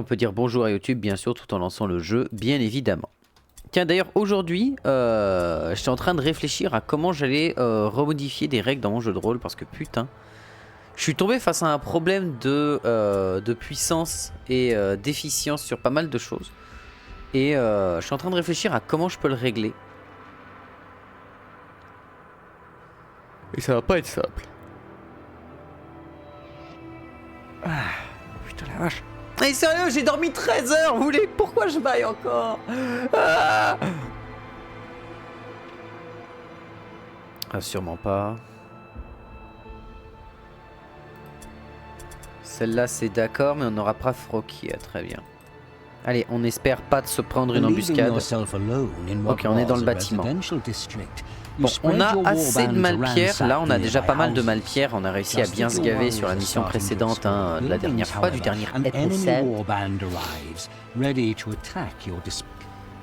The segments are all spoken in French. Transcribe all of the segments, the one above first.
peut dire bonjour à YouTube, bien sûr, tout en lançant le jeu, bien évidemment. Tiens, d'ailleurs, aujourd'hui, j'étais en train de réfléchir à comment j'allais remodifier des règles dans mon jeu de rôle, parce que putain, je suis tombé face à un problème de puissance et d'efficience sur pas mal de choses. Et je suis en train de réfléchir à comment je peux le régler. Et ça va pas être simple. Ah, putain la vache. Mais sérieux, j'ai dormi 13 heures, vous voulez pourquoi je baille encore? Ah, sûrement pas. Celle-là c'est d'accord, mais on n'aura pas Froki, très bien. Allez, on espère pas de se prendre une embuscade. Ok, on est dans le bâtiment. Bon, on a assez de malpierre. Là, on a déjà pas mal de malpierre. On a réussi à bien se gaver sur la mission précédente, hein, de la dernière fois, du dernier épisode.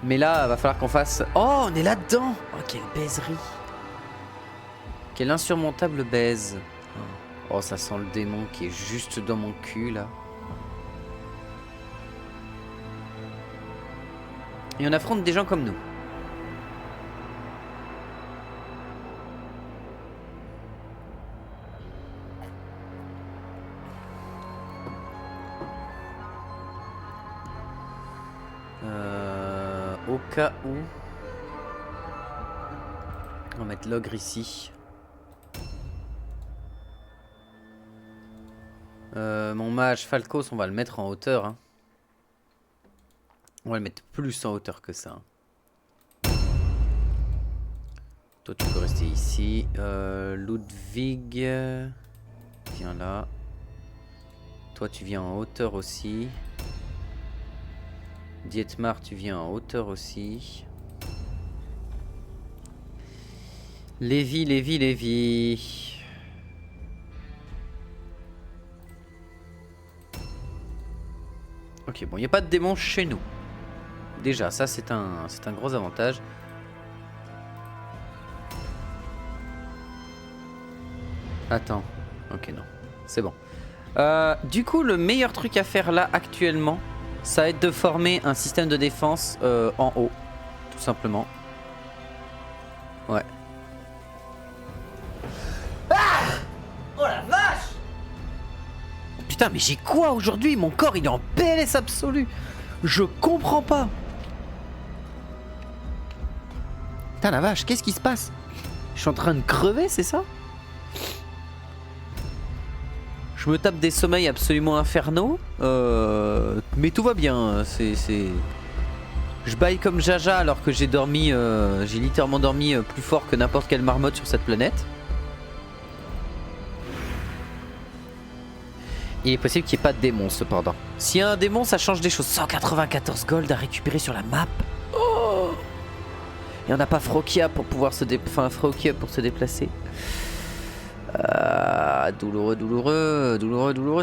Mais là, va falloir qu'on fasse... Oh, on est là-dedans. Oh, quelle baiserie. Quelle insurmontable baise. Oh, ça sent le démon qui est juste dans mon cul, là. Et on affronte des gens comme nous. Au cas où... On va mettre l'ogre ici. Mon mage Falcos, on va le mettre en hauteur. Hein. On va le mettre plus en hauteur que ça. Toi, tu peux rester ici. Ludwig, viens là. Toi, tu viens en hauteur aussi. Dietmar, tu viens en hauteur aussi. Lévi. Ok, bon, il n'y a pas de démons chez nous. Déjà, ça, c'est un gros avantage. Attends. Ok, non. C'est bon. Du coup, le meilleur truc à faire là, actuellement, ça va être de former un système de défense en haut. Tout simplement. Ouais. Ah! Oh la vache! Putain, mais j'ai quoi aujourd'hui? Mon corps, il est en PLS absolu. Je comprends pas. Putain la vache, qu'est-ce qui se passe? Je suis en train de crever, c'est ça? Je me tape des sommeils absolument infernaux. Mais tout va bien. Je baille comme Jaja alors que j'ai dormi. J'ai littéralement dormi plus fort que n'importe quelle marmotte sur cette planète. Il est possible qu'il n'y ait pas de démon cependant. S'il y a un démon, ça change des choses. 194 gold à récupérer sur la map. Oh! Et on n'a pas Frokia pour pouvoir se Frokia pour se déplacer. Douloureux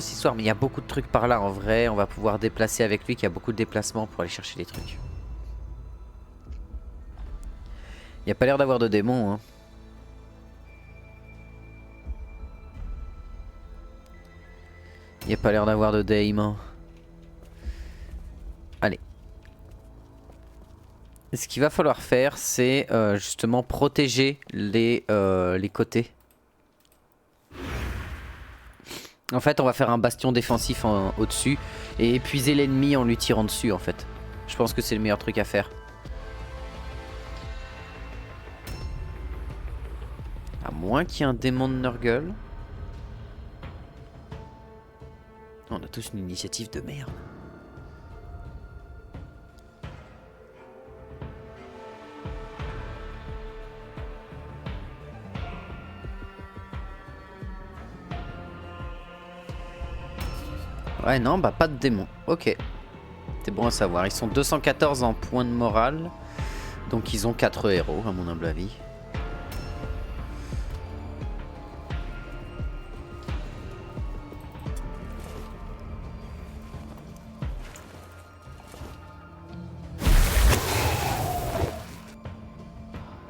cette histoire. Mais il y a beaucoup de trucs par là en vrai. On va pouvoir déplacer avec lui, qu'il y a beaucoup de déplacements pour aller chercher des trucs. Il n'y a pas l'air d'avoir de démons. Hein. Il n'y a pas l'air d'avoir de démons. Allez. Ce qu'il va falloir faire, c'est justement protéger les côtés. En fait, on va faire un bastion défensif au-dessus et épuiser l'ennemi en lui tirant dessus, en fait. Je pense que c'est le meilleur truc à faire. À moins qu'il y ait un démon de Nurgle. On a tous une initiative de merde. Ouais, non, bah pas de démon. Ok. C'est bon à savoir. Ils sont 214 en points de morale. Donc ils ont 4 héros, à mon humble avis.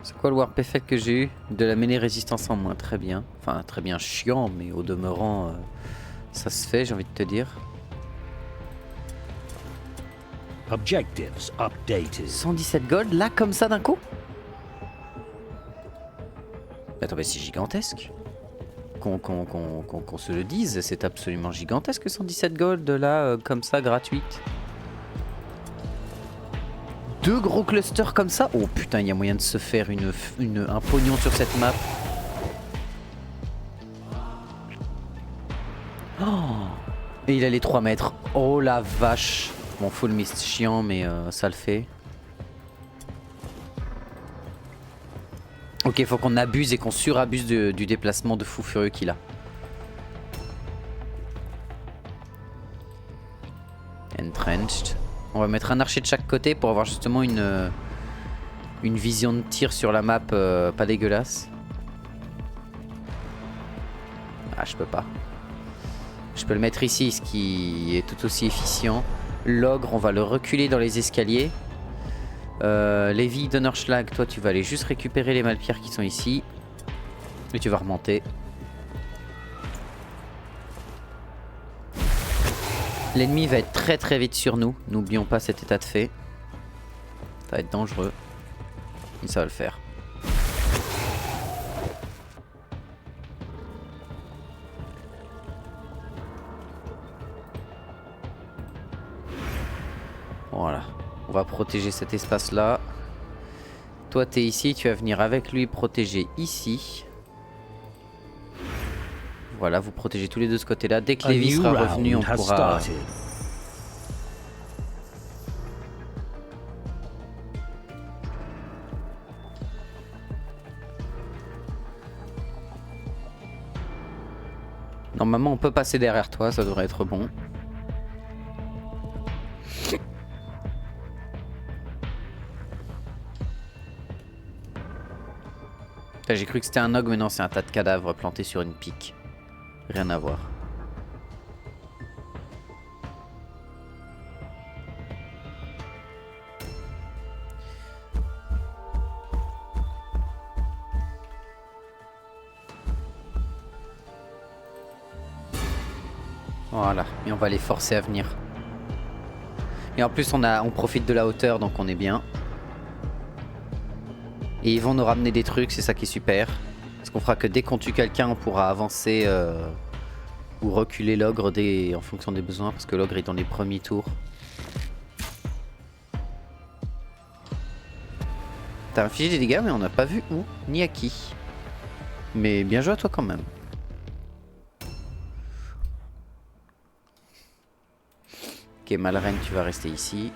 C'est quoi le warp effect que j'ai eu? De la mêlée résistance en moins, très bien. Enfin, très bien chiant, mais au demeurant, ça se fait, j'ai envie de te dire. Objectives updated. 117 gold, là, comme ça, d'un coup? Attends, mais c'est gigantesque. Qu'on se le dise, c'est absolument gigantesque, 117 gold, là, comme ça, gratuite. 2 gros clusters comme ça? Oh putain, il y a moyen de se faire un pognon sur cette map. Oh, et il a les 3 mètres. Oh la vache. Bon, full mist chiant, mais ça le fait. Ok, faut qu'on abuse et qu'on surabuse du déplacement de fou furieux qu'il a. Entrenched. On va mettre un archer de chaque côté pour avoir justement une vision de tir sur la map pas dégueulasse. Ah, je peux pas. Je peux le mettre ici, ce qui est tout aussi efficient. L'ogre, on va le reculer dans les escaliers. Lévi, Donnerschlag, toi tu vas aller juste récupérer les malpierres qui sont ici. Et tu vas remonter. L'ennemi va être très très vite sur nous. N'oublions pas cet état de fait. Ça va être dangereux. Et ça va le faire. Voilà. On va protéger cet espace là. Toi t'es ici, tu vas venir avec lui protéger ici. Voilà, vous protégez tous les deux de ce côté là. Dès que Lévi sera revenu, on pourra... Normalement on peut passer derrière toi, ça devrait être bon. J'ai cru que c'était un ogre, mais non, c'est un tas de cadavres plantés sur une pique. Rien à voir. Voilà, et on va les forcer à venir. Et en plus on profite de la hauteur, donc on est bien. Et ils vont nous ramener des trucs, c'est ça qui est super. Parce qu'on fera que dès qu'on tue quelqu'un, on pourra avancer ou reculer l'ogre en fonction des besoins, parce que l'ogre est dans les premiers tours. T'as infligé des dégâts, mais on n'a pas vu où, ni à qui. Mais bien joué à toi quand même. Ok, Malreine, tu vas rester ici.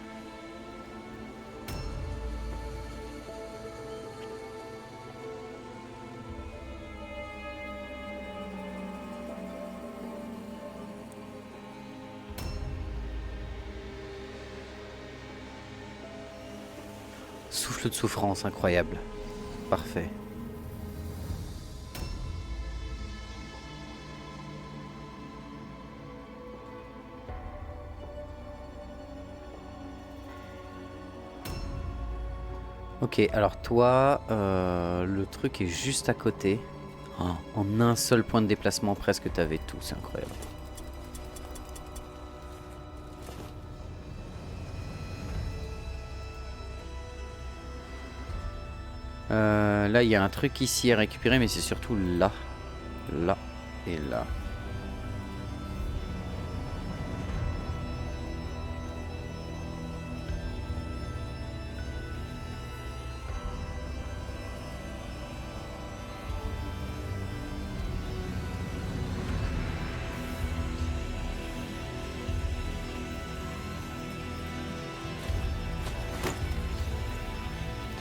Souffle de souffrance, incroyable. Parfait. Ok, alors toi, le truc est juste à côté. Oh, en un seul point de déplacement presque, t'avais tout, c'est incroyable. Là, il y a un truc ici à récupérer, mais c'est surtout là. Là et là.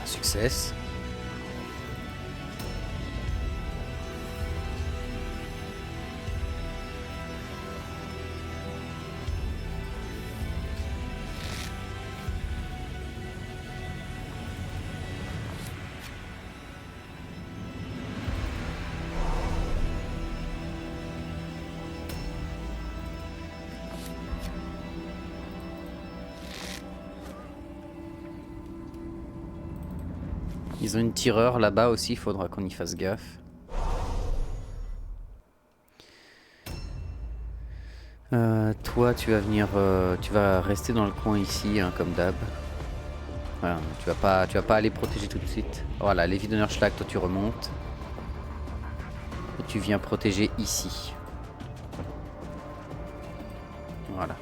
Un succès. Ils ont une tireur là-bas aussi, il faudra qu'on y fasse gaffe. Toi, tu vas venir, tu vas rester dans le coin ici, hein, comme d'hab. Voilà, tu vas pas aller protéger tout de suite. Voilà, les Widenerschlag, toi tu remontes. Et tu viens protéger ici. Voilà.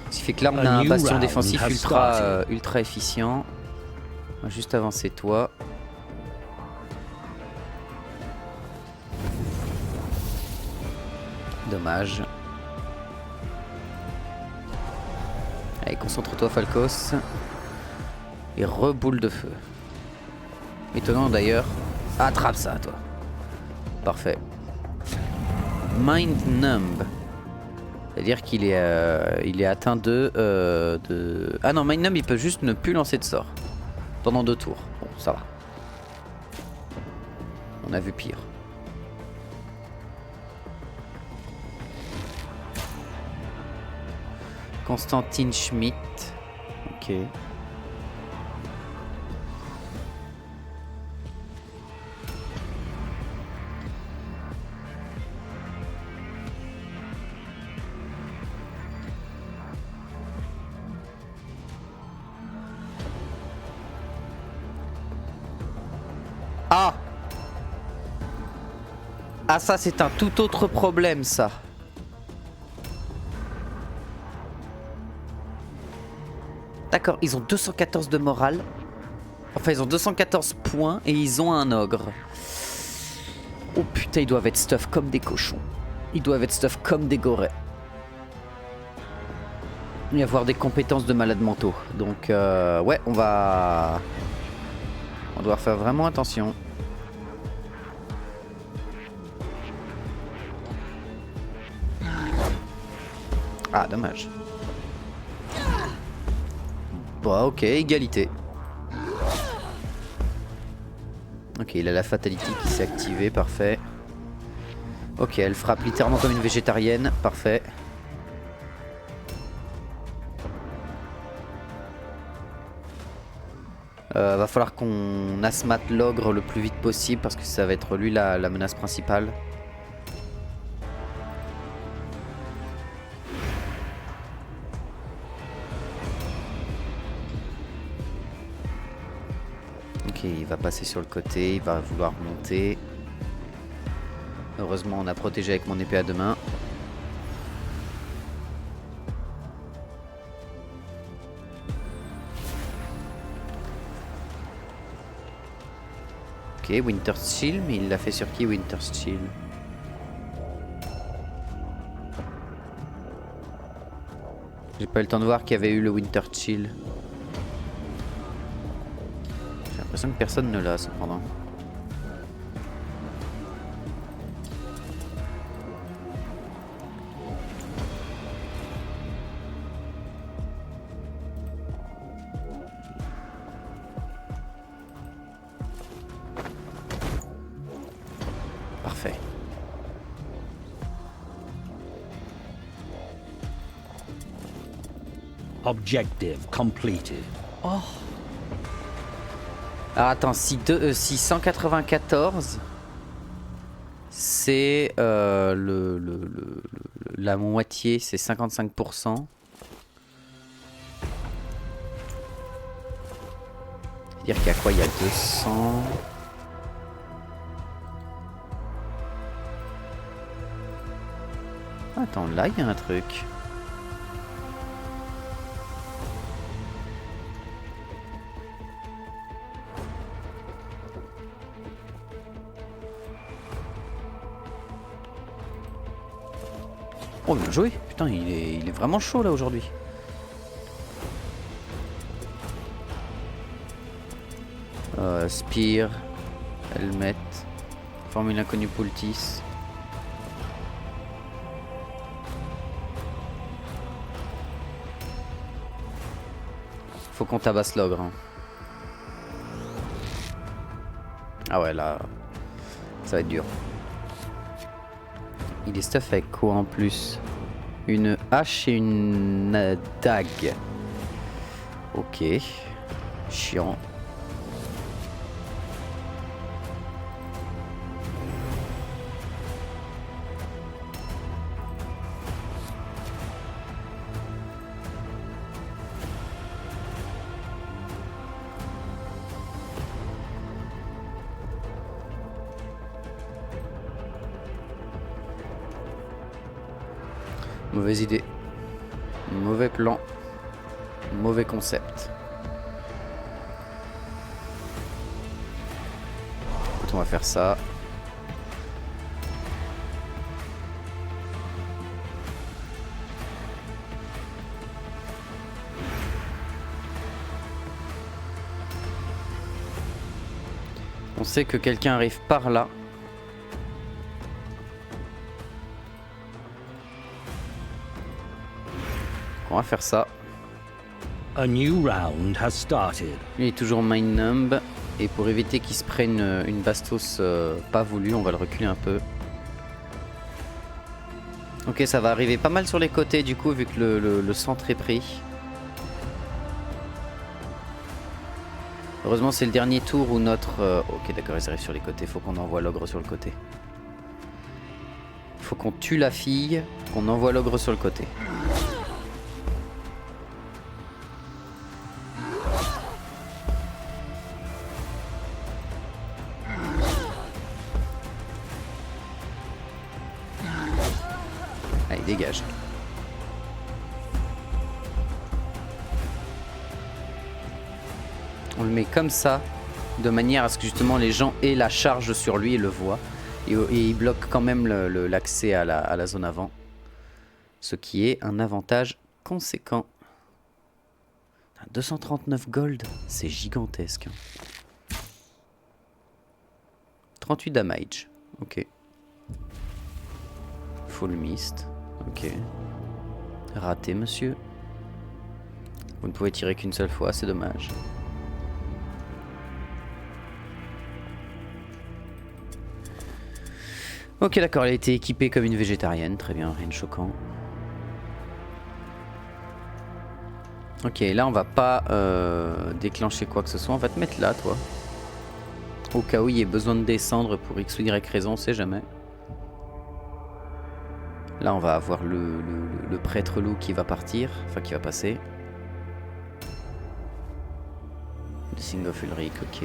Ce qui fait que là, on a un bastion défensif ultra efficient. On va juste avancer toi. Dommage. Allez, concentre-toi, Falcos. Et reboule de feu. Étonnant d'ailleurs. Attrape ça, toi. Parfait. Mind Numb. C'est-à-dire qu'il est, il est atteint de... Ah non, Mind Numb, il peut juste ne plus lancer de sort. Pendant 2 tours. Bon, ça va. On a vu pire. Constantine Schmidt. Ok. Ah! Ah, ça c'est un tout autre problème, ça. D'accord, ils ont 214 de morale. Enfin, ils ont 214 points et ils ont un ogre. Oh putain, ils doivent être stuff comme des cochons. Ils doivent être stuff comme des gorets. Et avoir des compétences de malades mentaux. Donc, ouais, on va... On doit faire vraiment attention. Ah, dommage. Bon, ok, égalité. Ok, il a la fatalité qui s'est activée, parfait. Ok, elle frappe littéralement comme une végétarienne, parfait. Va falloir qu'on asmate l'ogre le plus vite possible parce que ça va être lui la menace principale. Ok, il va passer sur le côté, il va vouloir monter. Heureusement, on a protégé avec mon épée à 2 mains. Ok, Winter's Chill, mais il l'a fait sur qui, Winter's Chill? J'ai pas eu le temps de voir qu'il y avait eu le Winter Chill. J'ai l'impression que personne ne l'a cependant. Parfait. Objective completed. Oh. Alors attends, si 194 c'est la moitié, c'est 55%. C'est-à-dire qu'il y a quoi? Il y a 200. Attends, là il y a un truc. Oh, bien joué. Putain, il est vraiment chaud là aujourd'hui. Spear, Helmet, Formule inconnue Poultice. Faut qu'on tabasse l'ogre. Hein. Ah ouais, là, ça va être dur. Il est stuff avec quoi en plus? Une hache et une dague. Ok. Chiant. Mauvaise idée. Mauvais plan. Mauvais concept. Écoute, on va faire ça. On sait que quelqu'un arrive par là. On va faire ça. A new round has started. Lui est toujours mind numb. Et pour éviter qu'il se prenne une bastos pas voulue, on va le reculer un peu. Ok, ça va arriver pas mal sur les côtés du coup, vu que le centre est pris. Heureusement, c'est le dernier tour où notre... Ok, d'accord, ils arrivent sur les côtés. Faut qu'on envoie l'ogre sur le côté. Faut qu'on tue la fille, qu'on envoie l'ogre sur le côté. Allez, dégage. On le met comme ça, de manière à ce que justement les gens aient la charge sur lui et le voient. Et il bloque quand même l'accès à la zone avant. Ce qui est un avantage conséquent. 239 gold, c'est gigantesque. 38 damage, ok. Full mist, ok. Raté, monsieur. Vous ne pouvez tirer qu'une seule fois, c'est dommage. Ok, d'accord, elle a été équipée comme une végétarienne, très bien, rien de choquant. Ok, là on va pas déclencher quoi que ce soit, on va te mettre là, toi. Au cas où il y ait besoin de descendre pour X ou Y raison, on sait jamais. Là on va avoir le prêtre loup qui va partir, enfin qui va passer. Le Sing of Ulrich, ok.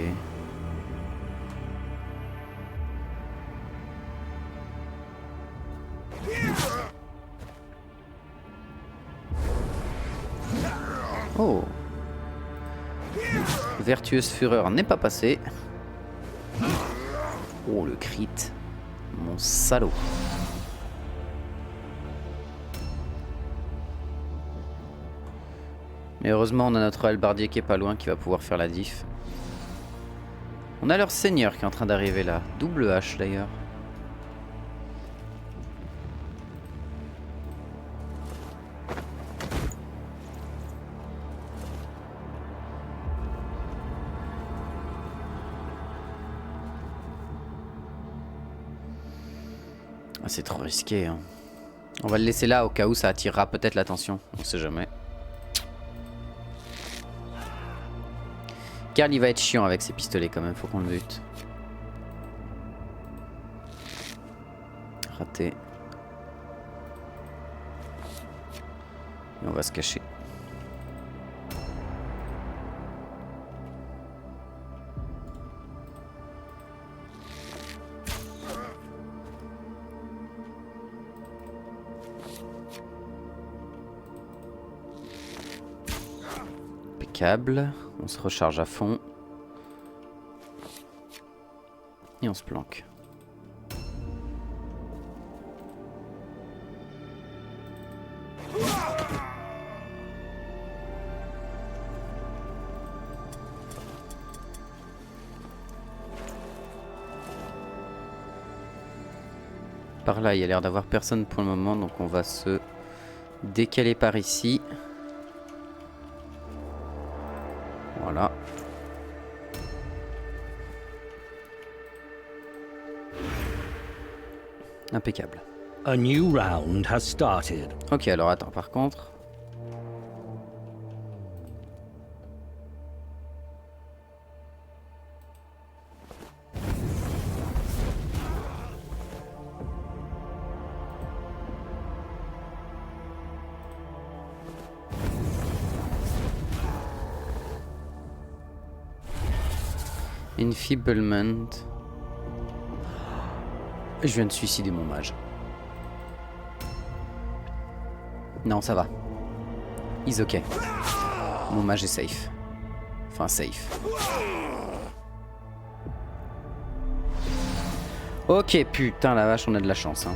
Oh. Vertueuse fureur n'est pas passée. Oh le crit. Mon salaud. Mais heureusement on a notre halbardier qui est pas loin qui va pouvoir faire la diff. On a leur seigneur qui est en train d'arriver là. Double H d'ailleurs. Ah, c'est trop risqué, hein. On va le laisser là au cas où ça attirera peut-être l'attention. On sait jamais. Karl il va être chiant avec ses pistolets quand même, faut qu'on le bute. Raté. Et on va se cacher. Impeccable. On se recharge à fond. Et on se planque. Par là, il y a l'air d'avoir personne pour le moment, donc on va se décaler par ici. Voilà. Impeccable. A new round has started. Ok, alors attends, par contre... Enfeeblement. Je viens de suicider mon mage. Non, ça va. He's ok. Mon mage est safe. Enfin, safe. Ok, putain la vache, on a de la chance. Hein.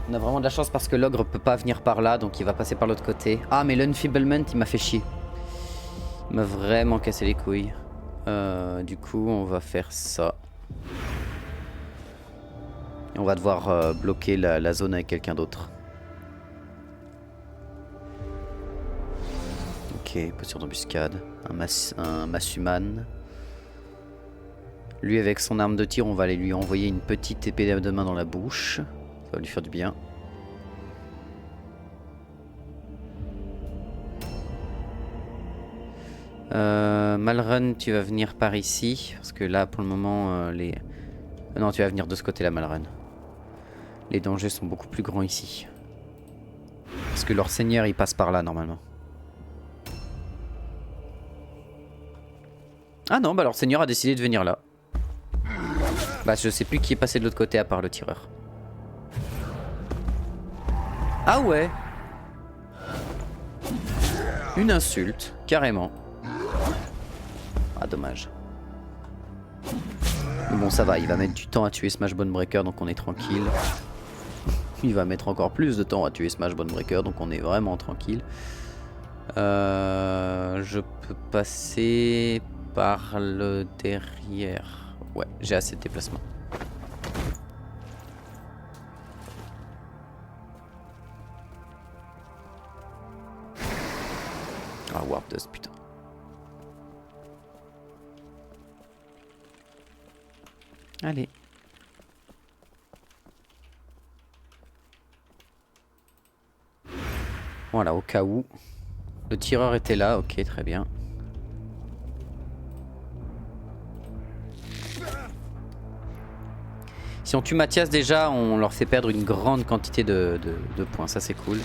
On a vraiment de la chance parce que l'ogre peut pas venir par là, donc il va passer par l'autre côté. Ah, mais l'unfeeblement, il m'a fait chier. Il m'a vraiment cassé les couilles. Du coup, on va faire ça. Et on va devoir bloquer la zone avec quelqu'un d'autre. Ok, posture d'embuscade. Un Massuman. Lui, avec son arme de tir, on va aller lui envoyer une petite épée de main dans la bouche. Ça va lui faire du bien. Malrun, tu vas venir par ici. Parce que là, pour le moment, les... non, tu vas venir de ce côté-là, Malrun. Les dangers sont beaucoup plus grands ici. Parce que leur seigneur, il passe par là, normalement. Ah non, bah leur seigneur a décidé de venir là. Bah je sais plus qui est passé de l'autre côté à part le tireur. Ah ouais. Une insulte, carrément. Ah dommage. Mais bon ça va, il va mettre du temps à tuer Smash Bone Breaker donc on est tranquille. Il va mettre encore plus de temps à tuer Smash Bone Breaker donc on est vraiment tranquille. Je peux passer par le derrière. Ouais, j'ai assez de déplacement. Ah, Warp Dust, putain. Allez. Voilà, au cas où. Le tireur était là, ok, très bien. Si on tue Mathias déjà, on leur fait perdre une grande quantité de points, ça c'est cool.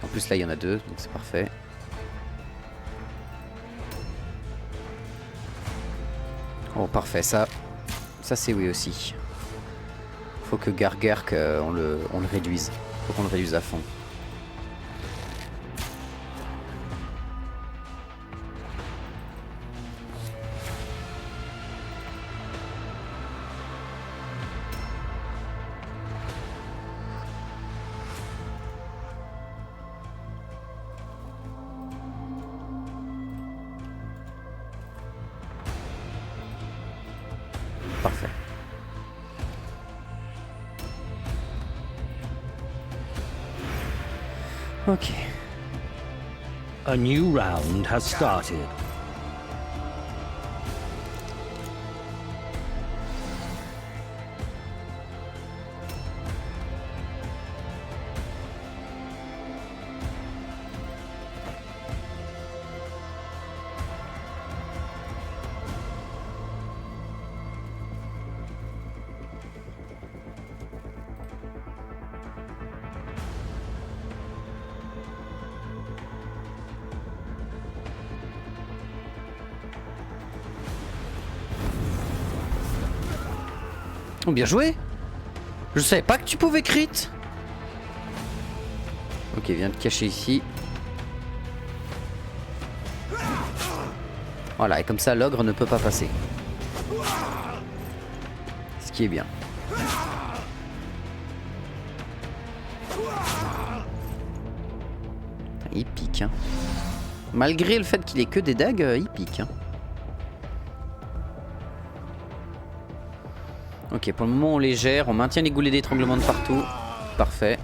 En plus là il y en a deux, donc c'est parfait. Oh parfait, ça c'est oui aussi. Faut que Gargerk on le réduise. Faut qu'on le réduise à fond. Parfait. Ok. A new round has started. Oh, bien joué. Je savais pas que tu pouvais crit. Ok, viens te cacher ici. Voilà, et comme ça l'ogre ne peut pas passer. Ce qui est bien. Il pique, hein. Malgré le fait qu'il ait que des dagues, il pique, hein. Ok, pour le moment on les gère, on maintient les goulets d'étranglement de partout. Parfait.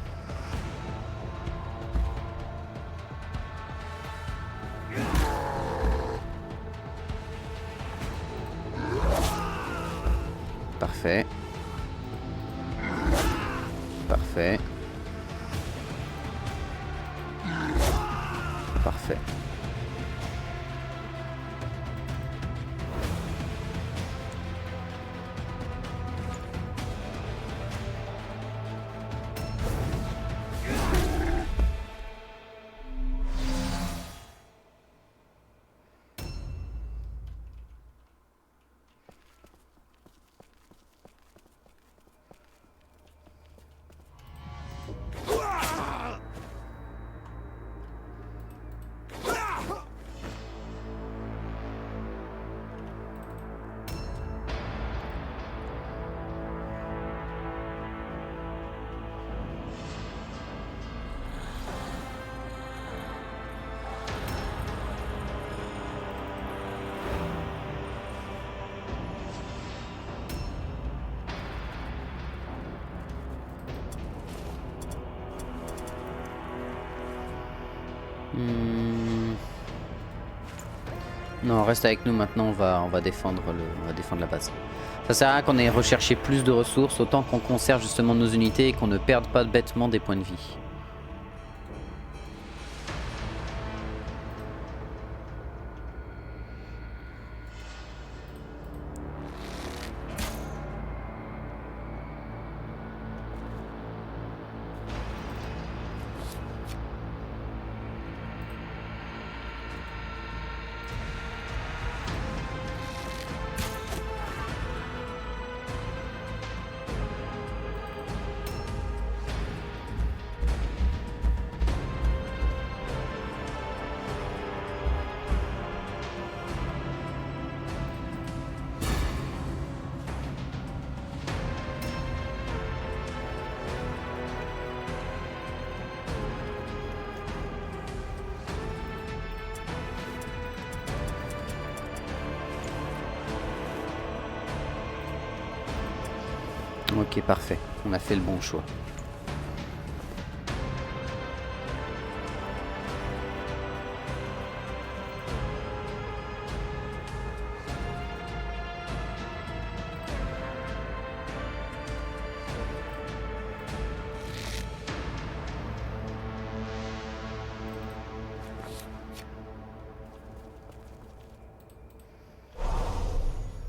Parfait. Parfait. Parfait. Non, reste avec nous maintenant, on va défendre la base. Ça sert à rien qu'on ait recherché plus de ressources, autant qu'on conserve justement nos unités et qu'on ne perde pas bêtement des points de vie. Ok, parfait. On a fait le bon choix.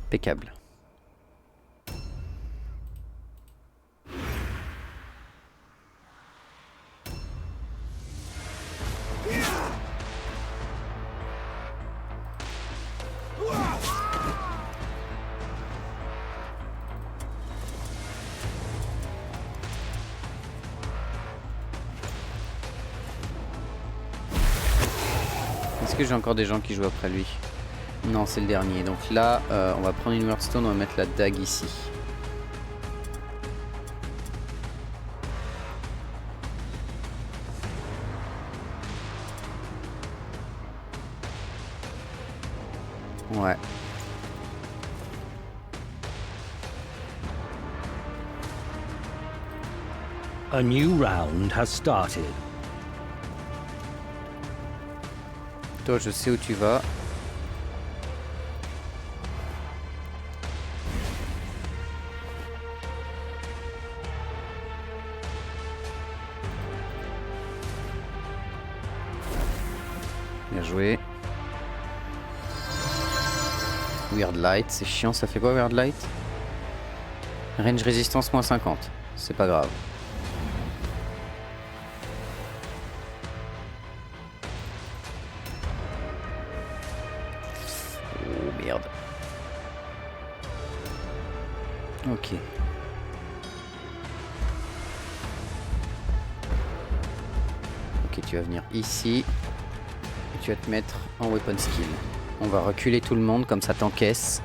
Impeccable. Est-ce que j'ai encore des gens qui jouent après lui? Non, c'est le dernier. Donc là, on va prendre une Wordstone, on va mettre la dague ici. Ouais. A new round has started. Toi, je sais où tu vas. Bien joué. Weird Light, c'est chiant, ça fait quoi Weird Light? Range résistance moins 50, c'est pas grave. Oh merde. Ok. Ok, tu vas venir ici. Et tu vas te mettre en weapon skill. On va reculer tout le monde, comme ça t'encaisse.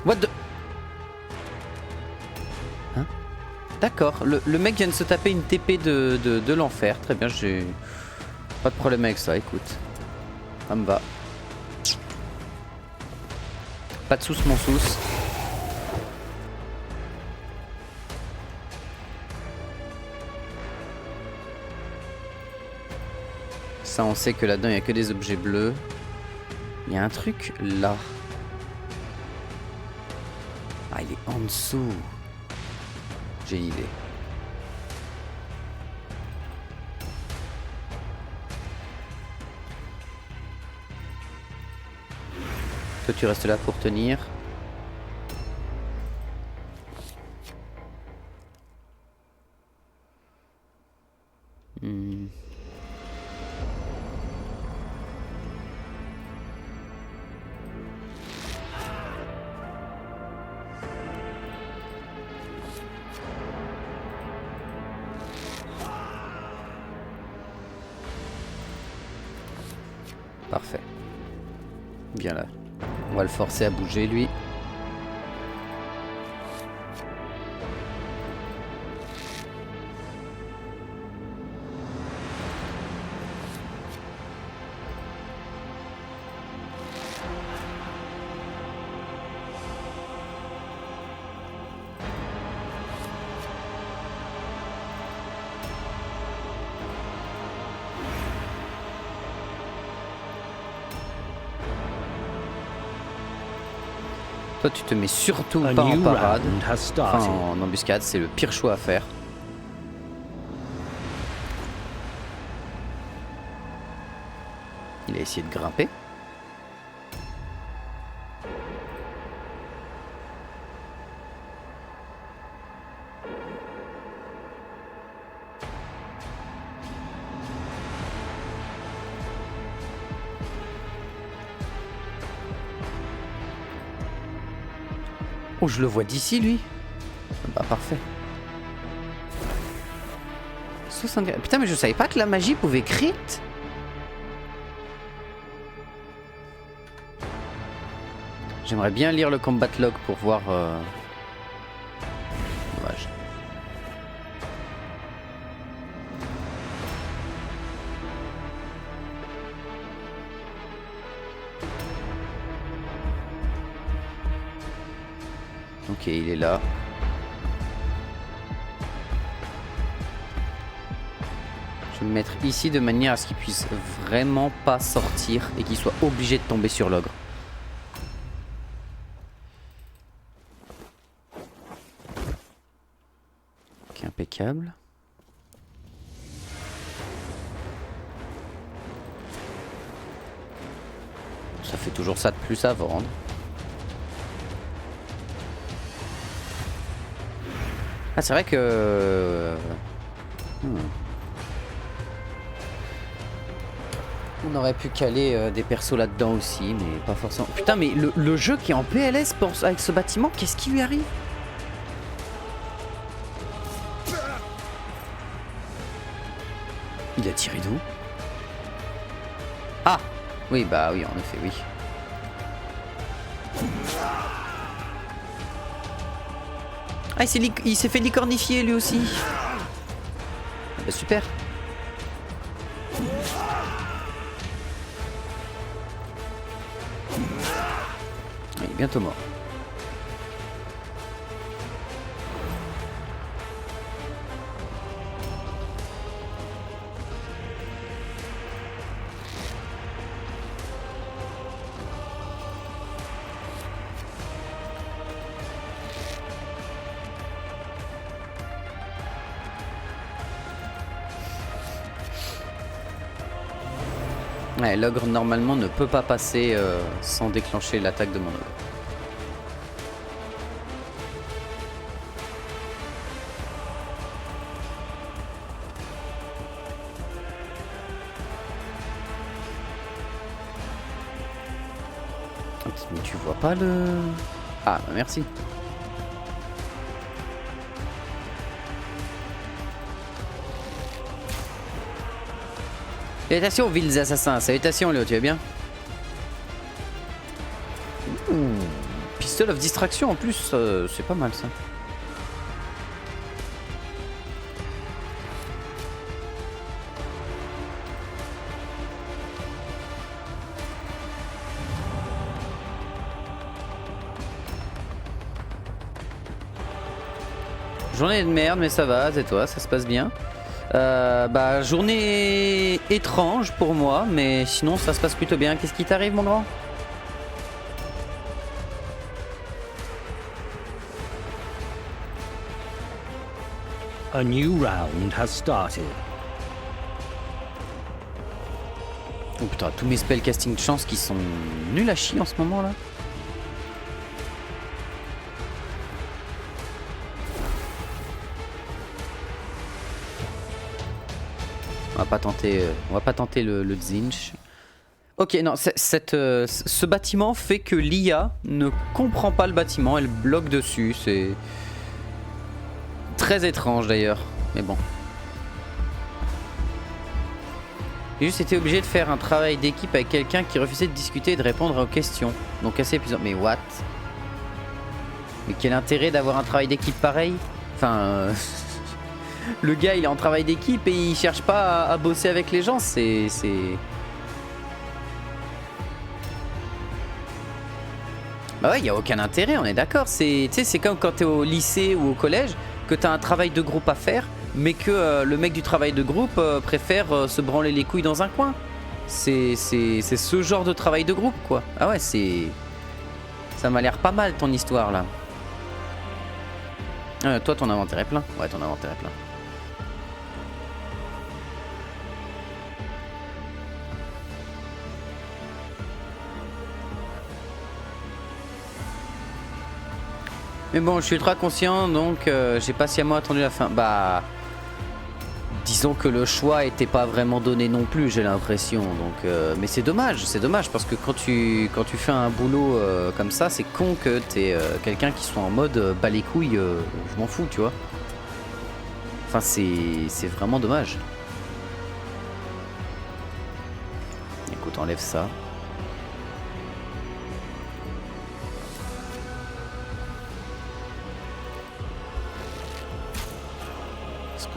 What the... Hein? D'accord, le mec vient de se taper une TP de l'enfer. Très bien, j'ai pas de problème avec ça, écoute. Ça me va. Pas de souce mon souce. Ça, on sait que là-dedans, il n'y a que des objets bleus. Il y a un truc là. Ah, il est en dessous. J'ai une idée. Toi, tu restes là pour tenir. Parfait. Bien là. On va le forcer à bouger lui. Toi tu te mets surtout A pas en new parade. round has Enfin started. en embuscade, c'est le pire choix à faire. Il a essayé de grimper. Oh, je le vois d'ici, lui. Bah, parfait. 70... Putain, mais je savais pas que la magie pouvait crit. J'aimerais bien lire le combat log pour voir... Dommage. Ok, il est là. Je vais me mettre ici de manière à ce qu'il puisse vraiment pas sortir et qu'il soit obligé de tomber sur l'ogre. Ok, impeccable. Ça fait toujours ça de plus à vendre. Ah, c'est vrai que... On aurait pu caler des persos là-dedans aussi, mais pas forcément. Putain, mais le jeu qui est en PLS avec ce bâtiment, qu'est-ce qui lui arrive? Il a tiré d'où? Ah! Oui, bah oui, en effet, oui. Ah, il s'est fait licornifier lui aussi. Ah bah super. Il est bientôt mort. Ouais, l'ogre normalement ne peut pas passer sans déclencher l'attaque de mon ogre. Mais tu vois pas le... Ah, bah merci. Salutations, villes assassins. Salutations, Léo, tu vas bien? Pistol of Distraction en plus, c'est pas mal ça. Journée de merde, mais ça va, c'est toi, ça se passe bien. Bah, journée étrange pour moi, mais sinon ça se passe plutôt bien. Qu'est-ce qui t'arrive, mon grand? A new round has started. Oh putain, tous mes spellcasting de chance qui sont nuls à chier en ce moment là. On va pas tenter le Zinch. Ok, non, ce bâtiment fait que l'IA ne comprend pas le bâtiment, elle bloque dessus, c'est très étrange d'ailleurs, mais bon. J'ai juste été obligé de faire un travail d'équipe avec quelqu'un qui refusait de discuter et de répondre aux questions. Donc assez épuisant. Mais what? Mais quel intérêt d'avoir un travail d'équipe pareil? Enfin... Le gars il est en travail d'équipe et il cherche pas à bosser avec les gens, c'est... Bah ouais, il n'y a aucun intérêt, on est d'accord. C'est comme quand t'es au lycée ou au collège, que t'as un travail de groupe à faire, mais que le mec du travail de groupe préfère se branler les couilles dans un coin. C'est ce genre de travail de groupe, quoi. Ah ouais, c'est Ça m'a l'air pas mal ton histoire là. Toi ton inventaire est plein. Ouais, ton inventaire est plein. Mais bon, je suis ultra conscient, donc j'ai patiemment attendu la fin. Bah, disons que le choix était pas vraiment donné non plus, j'ai l'impression. Donc, mais c'est dommage parce que quand tu fais un boulot comme ça, c'est con que t'aies quelqu'un qui soit en mode bah les couilles, je m'en fous, tu vois. Enfin, c'est vraiment dommage. Écoute, enlève ça.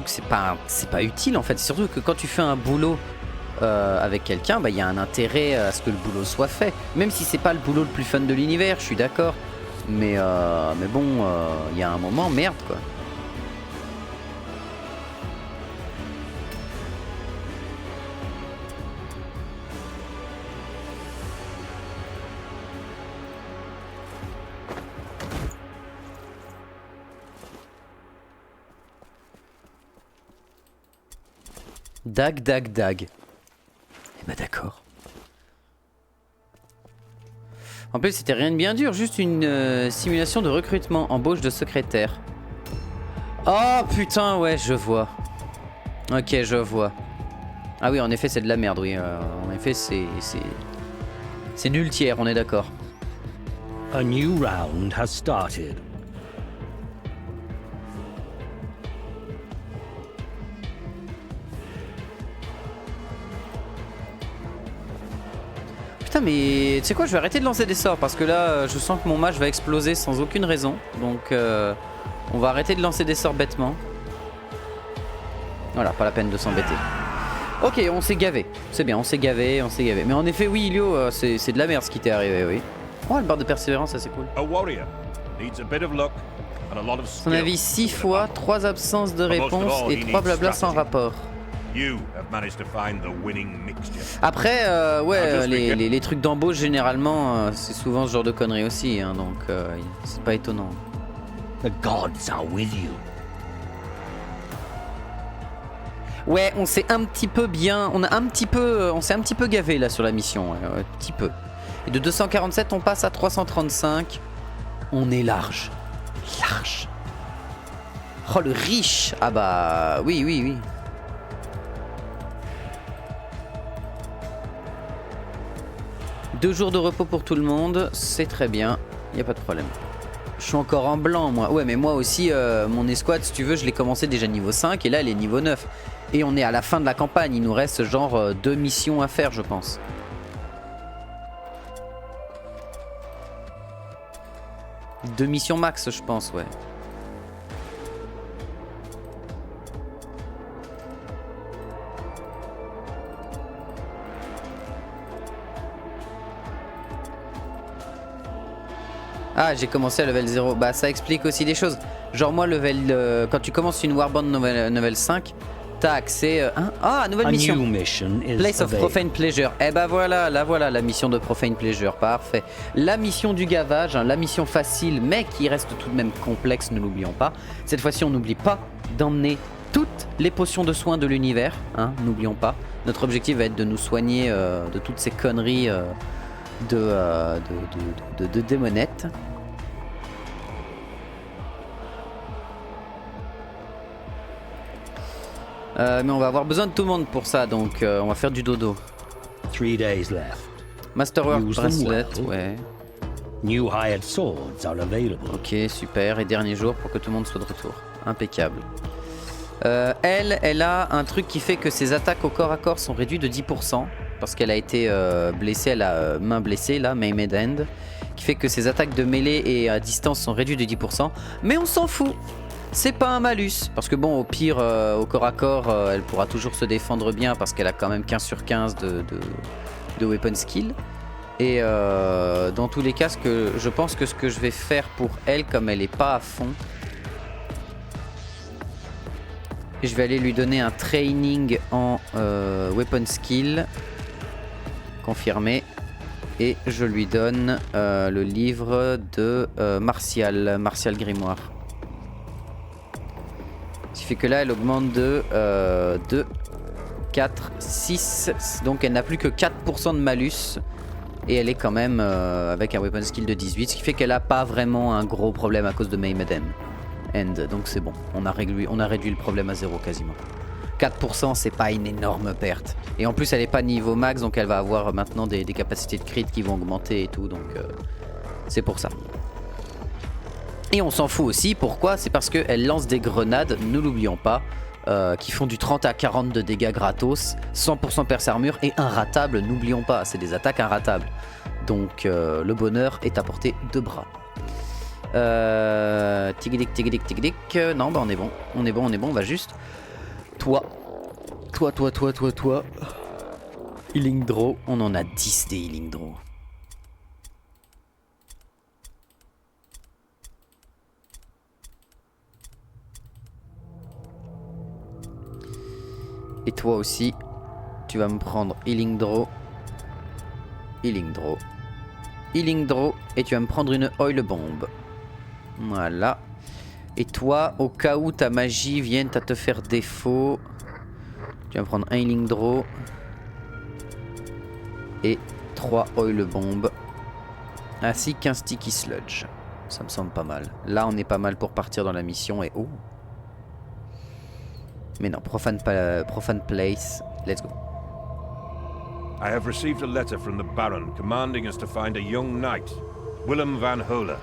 C'est pas utile en fait, surtout que quand tu fais un boulot avec quelqu'un, bah il y a un intérêt à ce que le boulot soit fait, même si c'est pas le boulot le plus fun de l'univers, je suis d'accord, mais bon, il y a un moment, merde quoi. Dag. Eh bah d'accord. En plus c'était rien de bien dur, juste une simulation de recrutement, embauche de secrétaire. Oh putain ouais je vois. Ok je vois. Ah oui en effet c'est de la merde oui. En effet c'est nul tiers, on est d'accord. A new round has started. Putain mais tu sais quoi, je vais arrêter de lancer des sorts parce que là je sens que mon match va exploser sans aucune raison. Donc on va arrêter de lancer des sorts bêtement. Voilà, pas la peine de s'embêter. Ok, on s'est gavé. C'est bien, on s'est gavé. Mais en effet oui Ilio, c'est de la merde ce qui t'est arrivé, oui. Oh le barre de persévérance, ça c'est cool. Son avis 6 fois, 3 absences de réponse et 3 blabla sans rapport. Après, ouais, les trucs d'embauche généralement, c'est souvent ce genre de conneries aussi, hein, donc c'est pas étonnant. The gods are with you. Ouais, on s'est un petit peu gavé là sur la mission, un petit peu. Et de 247, on passe à 335. On est large. Large. Oh le riche. Ah bah oui. 2 jours de repos pour tout le monde, c'est très bien, y a pas de problème. Je suis encore en blanc moi, ouais mais moi aussi mon escouade si tu veux je l'ai commencé déjà niveau 5 et là elle est niveau 9. Et on est à la fin de la campagne, il nous reste genre 2 missions à faire je pense. Deux missions max je pense ouais. Ah j'ai commencé à level 0, bah ça explique aussi des choses. Genre moi level quand tu commences une Warband level 5, t'as accès nouvelle mission. Place of Profane Pleasure. Eh bah voilà la mission de Profane Pleasure, parfait. La mission du gavage, hein, la mission facile mais qui reste tout de même complexe, ne l'oublions pas. Cette fois-ci on n'oublie pas d'emmener toutes les potions de soins de l'univers, hein, n'oublions pas. Notre objectif va être de nous soigner de toutes ces conneries de démonettes. Mais on va avoir besoin de tout le monde pour ça, donc on va faire du dodo. 3 days left. Masterwork Bracelet, ouais. New hired swords are available. Ok, super. Et dernier jour pour que tout le monde soit de retour. Impeccable. Elle a un truc qui fait que ses attaques au corps à corps sont réduites de 10%. Parce qu'elle a été blessée, elle a main blessée là, maimed hand. Qui fait que ses attaques de mêlée et à distance sont réduites de 10%. Mais on s'en fout. C'est pas un malus, parce que bon au pire au corps à corps elle pourra toujours se défendre bien parce qu'elle a quand même 15 sur 15 de weapon skill. Et dans tous les cas je pense que ce que je vais faire pour elle, comme elle est pas à fond, je vais aller lui donner un training en weapon skill. Confirmé. Et je lui donne le livre de Martial Grimoire. Ce qui fait que là elle augmente de 2, 4, 6. Donc elle n'a plus que 4% de malus. Et elle est quand même avec un weapon skill de 18. Ce qui fait qu'elle n'a pas vraiment un gros problème à cause de Maymadem. Donc c'est bon. On a réduit le problème à 0 quasiment. 4% c'est pas une énorme perte. Et en plus elle est pas niveau max, donc elle va avoir maintenant des capacités de crit qui vont augmenter et tout, donc c'est pour ça. Et on s'en fout aussi, pourquoi? C'est parce qu'elle lance des grenades, ne l'oublions pas, qui font du 30 à 40 de dégâts gratos, 100% perce armure et inratable, n'oublions pas, c'est des attaques inratables. Donc le bonheur est à portée de bras. Tigidic. Non bah on est bon, on va juste... Toi. Healing Draw. On en a 10 des Healing Draw. Et toi aussi. Tu vas me prendre Healing Draw. Healing Draw. Healing Draw. Et tu vas me prendre une Oil Bomb. Voilà. Et toi, au cas où ta magie vienne à te faire défaut, tu vas prendre un Healing Draw et 3 Oil Bombs, ainsi qu'un Sticky Sludge. Ça me semble pas mal. Là, on est pas mal pour partir dans la mission et oh. Mais non, Profane Place. Let's go. I have received a letter from the Baron commanding us to find a young knight, Willem van Höler.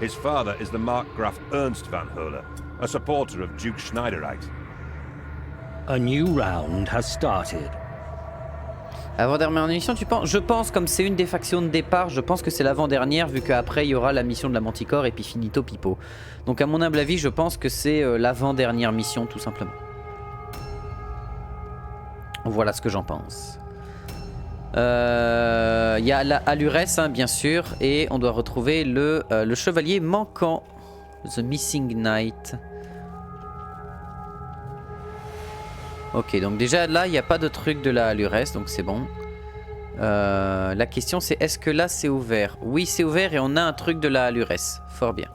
His father is the Markgraf Ernst van Höler, a supporter of Duke Schneiderite. A new round has started. Avant-dernière mission, tu penses? Je pense, comme c'est une des factions de départ, je pense que c'est l'avant-dernière, vu qu'après il y aura la mission de la Manticore et puis finito pipo. Donc à mon humble avis, je pense que c'est l'avant-dernière mission, tout simplement. Voilà ce que j'en pense. Il y a Alurès, hein, bien sûr, et on doit retrouver le chevalier manquant, The Missing Knight. Ok, donc déjà là, il n'y a pas de truc de la Alurès, donc c'est bon. La question c'est, est-ce que là c'est ouvert? Oui, c'est ouvert et on a un truc de la Alurès. Fort bien.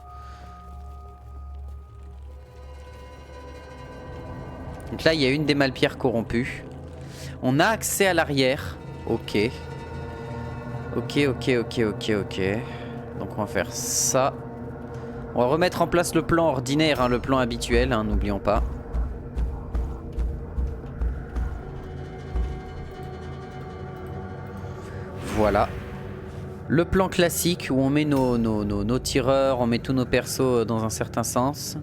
Donc là, il y a une des malpierres corrompues. On a accès à l'arrière. Ok. Ok. Donc on va faire ça. On va remettre en place le plan ordinaire, hein, le plan habituel, hein, n'oublions pas. Voilà. Le plan classique où on met nos tireurs, on met tous nos persos dans un certain sens.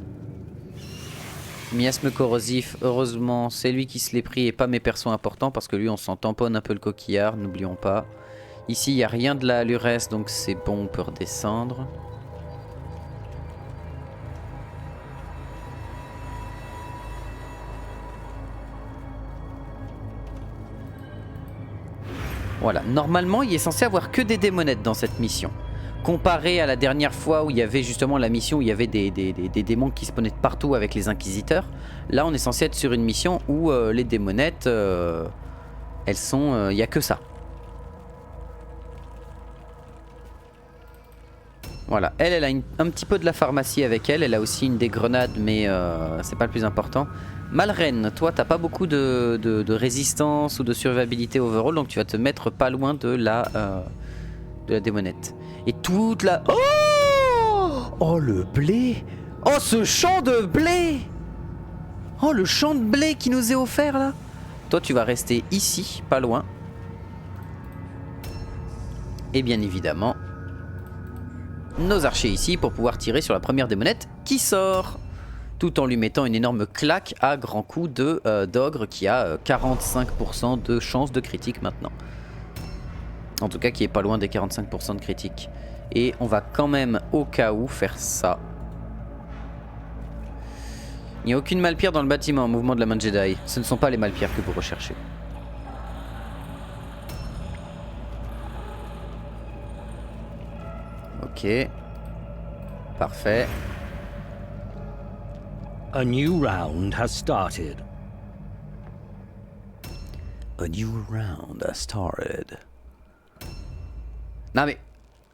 Miasme corrosif, heureusement, c'est lui qui se l'est pris et pas mes persos importants parce que lui on s'en tamponne un peu le coquillard, n'oublions pas. Ici il n'y a rien de la Alurès donc c'est bon, on peut redescendre. Voilà, normalement il est censé avoir que des démonettes dans cette mission. Comparé à la dernière fois où il y avait justement la mission où il y avait des démons qui spawnaient partout avec les inquisiteurs. Là on est censé être sur une mission où les démonettes, elles sont... il n'y a que ça. Voilà, elle a un petit peu de la pharmacie avec elle. Elle a aussi une des grenades mais c'est pas le plus important. Malreine, toi t'as pas beaucoup de résistance ou de survivabilité overall. Donc tu vas te mettre pas loin de la démonette. Et toute la... Oh le blé! Oh ce champ de blé! Oh le champ de blé qui nous est offert là! Toi tu vas rester ici, pas loin. Et bien évidemment, nos archers ici pour pouvoir tirer sur la première démonette qui sort. Tout en lui mettant une énorme claque à grand coup d'ogre qui a 45% de chance de critique maintenant. En tout cas qui est pas loin des 45% de critique. Et on va quand même au cas où faire ça. Il n'y a aucune malpierre dans le bâtiment, mouvement de la main de Jedi. Ce ne sont pas les malpierres que vous recherchez. Ok. Parfait. A new round has started. A new round has started. Non mais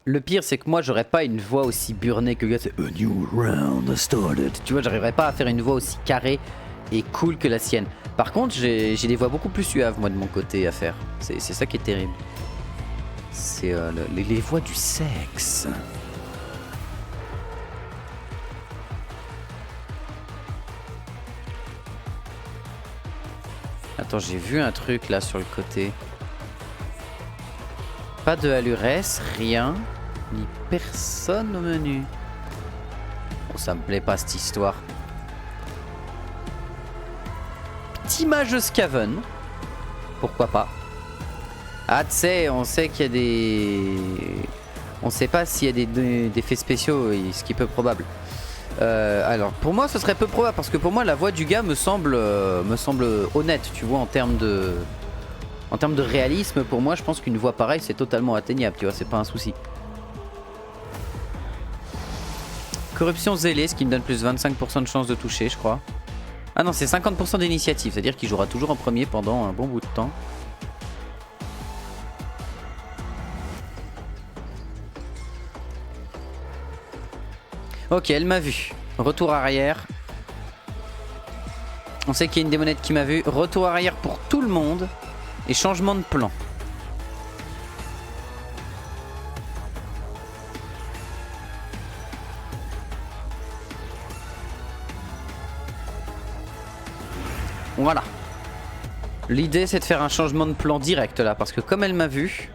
le pire c'est que moi j'aurais pas une voix aussi burnée que le gars, c'est A new round has started. Tu vois, j'arriverais pas à faire une voix aussi carrée et cool que la sienne. Par contre j'ai des voix beaucoup plus suaves moi de mon côté à faire. C'est ça qui est terrible. C'est les voix du sexe. Attends, j'ai vu un truc là sur le côté. Pas de Alures, rien, ni personne au menu. Bon, ça me plaît pas cette histoire. Petit mage Skaven. Pourquoi pas. Ah, tu sais, on sait qu'il y a des... On sait pas s'il y a des effets spéciaux, ce qui est peu probable. Alors, pour moi, ce serait peu probable, parce que pour moi, la voix du gars me semble honnête, tu vois, en termes de réalisme. Pour moi, je pense qu'une voix pareille, c'est totalement atteignable, tu vois, c'est pas un souci. Corruption zélée, ce qui me donne plus 25% de chance de toucher, je crois. Ah non, c'est 50% d'initiative, c'est-à-dire qu'il jouera toujours en premier pendant un bon bout de temps. Ok, elle m'a vu. Retour arrière. On sait qu'il y a une démonette qui m'a vu. Retour arrière pour tout le monde. Et changement de plan. Voilà. L'idée c'est de faire un changement de plan direct là. Parce que comme elle m'a vu,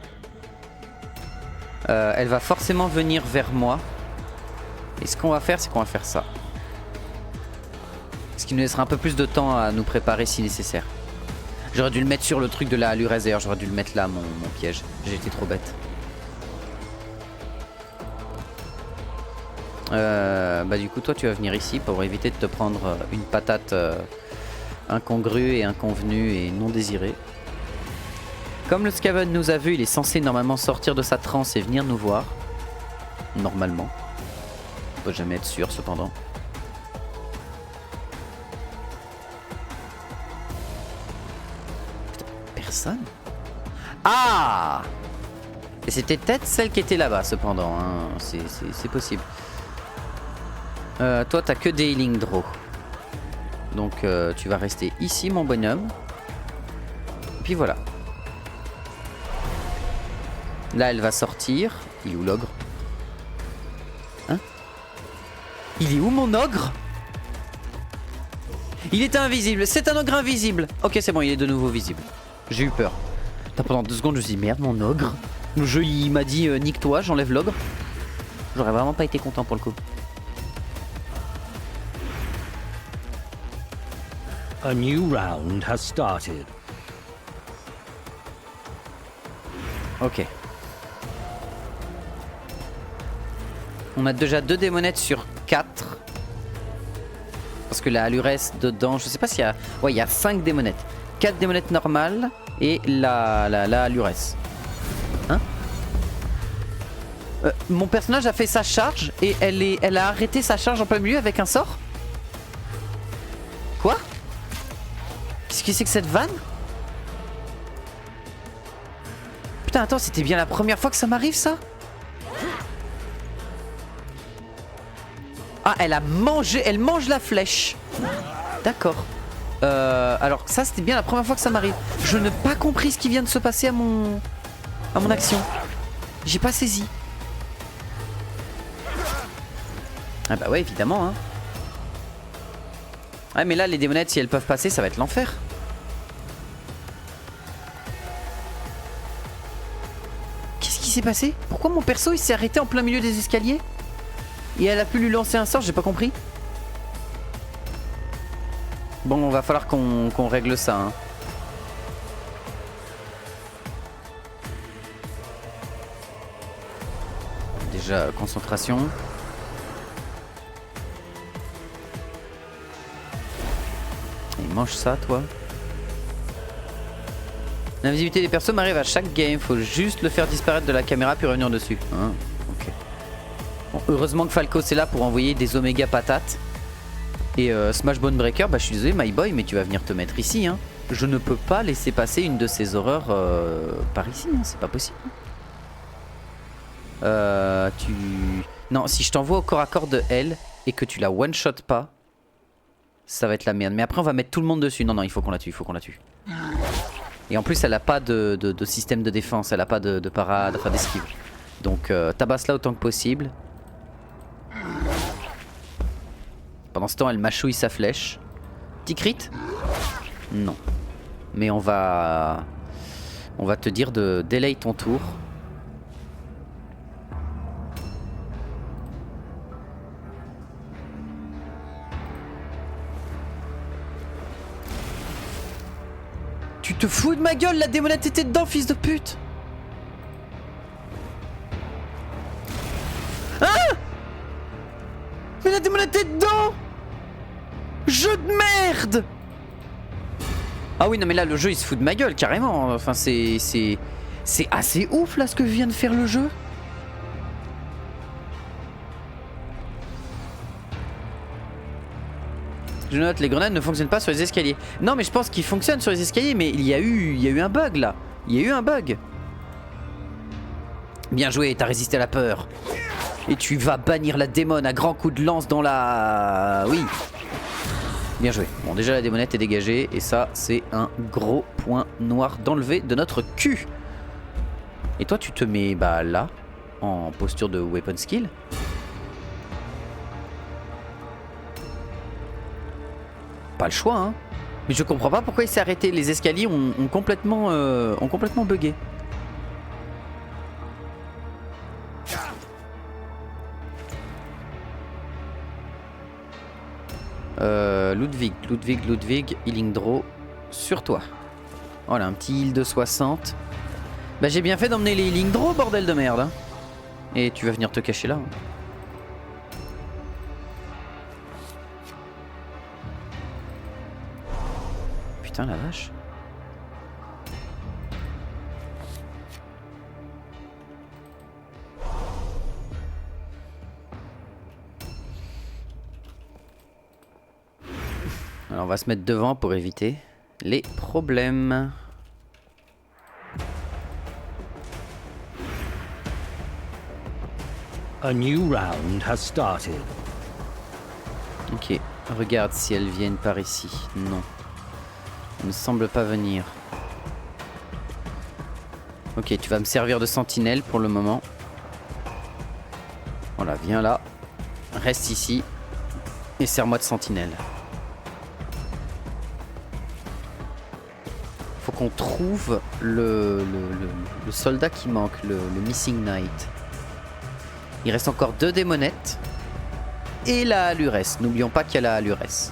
elle va forcément venir vers moi. Et ce qu'on va faire, c'est qu'on va faire ça. Ce qui nous laissera un peu plus de temps à nous préparer si nécessaire. J'aurais dû le mettre sur le truc de la Alures d'ailleurs, j'aurais dû le mettre là, mon piège. J'ai été trop bête. Bah du coup, toi tu vas venir ici pour éviter de te prendre une patate incongrue et inconvenue et non désirée. Comme le Skaven nous a vu, il est censé normalement sortir de sa transe et venir nous voir. Normalement. On peut jamais être sûr cependant. Putain, personne. Ah! Et c'était peut-être celle qui était là-bas cependant, hein. C'est possible. Toi t'as que des healing draw. Donc tu vas rester ici mon bonhomme. Et puis voilà. Là elle va sortir. Il est où l'ogre? Hein? Il est où mon ogre? Il était invisible, c'est un ogre invisible. Ok c'est bon, il est de nouveau visible. J'ai eu peur. Pendant 2 secondes je me suis dit merde mon ogre. Le jeu il m'a dit nique-toi, j'enlève l'ogre. J'aurais vraiment pas été content pour le coup. A new round has started. Ok. On a déjà 2 démonettes sur 4. Parce que la Alures dedans, je sais pas s'il y a... Ouais, il y a 5 démonettes. 4 démonettes normales et la Alures. Hein? Mon personnage a fait sa charge et elle a arrêté sa charge en plein milieu avec un sort? Quoi? Qu'est-ce que c'est que cette vanne? Putain, attends, c'était bien la première fois que ça m'arrive ça? Ah, elle a mangé, elle mange la flèche. D'accord. Alors ça, c'était bien la première fois que ça m'arrive. Je n'ai pas compris ce qui vient de se passer à mon action. J'ai pas saisi. Ah bah ouais, évidemment, hein. Ouais, mais là, les démonettes, si elles peuvent passer, ça va être l'enfer. Qu'est-ce qui s'est passé? Pourquoi mon perso, il s'est arrêté en plein milieu des escaliers? Et elle a pu lui lancer un sort, j'ai pas compris. Bon, on va falloir qu'on règle ça, hein. Déjà, concentration. Et mange ça, toi. L'invisibilité des persos m'arrive à chaque game. Faut juste le faire disparaître de la caméra puis revenir dessus. Hein, ok. Bon, heureusement que Falco c'est là pour envoyer des oméga patates. Et Smash Bone Breaker, bah je suis désolé my boy, mais tu vas venir te mettre ici, hein. Je ne peux pas laisser passer une de ces horreurs par ici, hein. C'est pas possible. Non, si je t'envoie au corps à corps de elle et que tu la one-shot pas, ça va être la merde. Mais après, on va mettre tout le monde dessus. Non, non, il faut qu'on la tue, il faut qu'on la tue. Et en plus, elle a pas de système de défense, elle a pas de parade, enfin d'esquive. Donc, tabasse-la autant que possible. Pendant ce temps, elle mâchouille sa flèche. Petit crit? Non. Mais on va te dire de délai ton tour. Tu te fous de ma gueule, la démonette était dedans, fils de pute! Ah! Mais la démonette est dedans! Jeu de merde! Ah oui, non mais là le jeu il se fout de ma gueule carrément. Enfin c'est assez ouf là ce que vient de faire le jeu. Je note, les grenades ne fonctionnent pas sur les escaliers. Non mais je pense qu'ils fonctionnent sur les escaliers, mais il y a eu un bug là. Il y a eu un bug. Bien joué, t'as résisté à la peur. Et tu vas bannir la démon à grands coups de lance dans la... Oui. Bien joué. Bon, déjà la démonette est dégagée et ça c'est un gros point noir d'enlever de notre cul. Et toi tu te mets bah là, en posture de weapon skill. Pas le choix hein. Mais je comprends pas pourquoi il s'est arrêté. Les escaliers ont complètement bugué. Ludwig, healing draw sur toi. Voilà, un petit heal de 60. Bah j'ai bien fait d'emmener les healing draw, bordel de merde. Et tu vas venir te cacher là. Putain la vache. Alors on va se mettre devant pour éviter les problèmes. A new round has started. Ok, regarde si elles viennent par ici. Non. Elles ne semblent pas venir. Ok, tu vas me servir de sentinelle pour le moment. Voilà, viens là. Reste ici. Et sers-moi de sentinelle. Faut qu'on trouve le soldat qui manque, le Missing Knight. Il reste encore 2 démonettes. Et la Halurès. N'oublions pas qu'il y a la Halurès.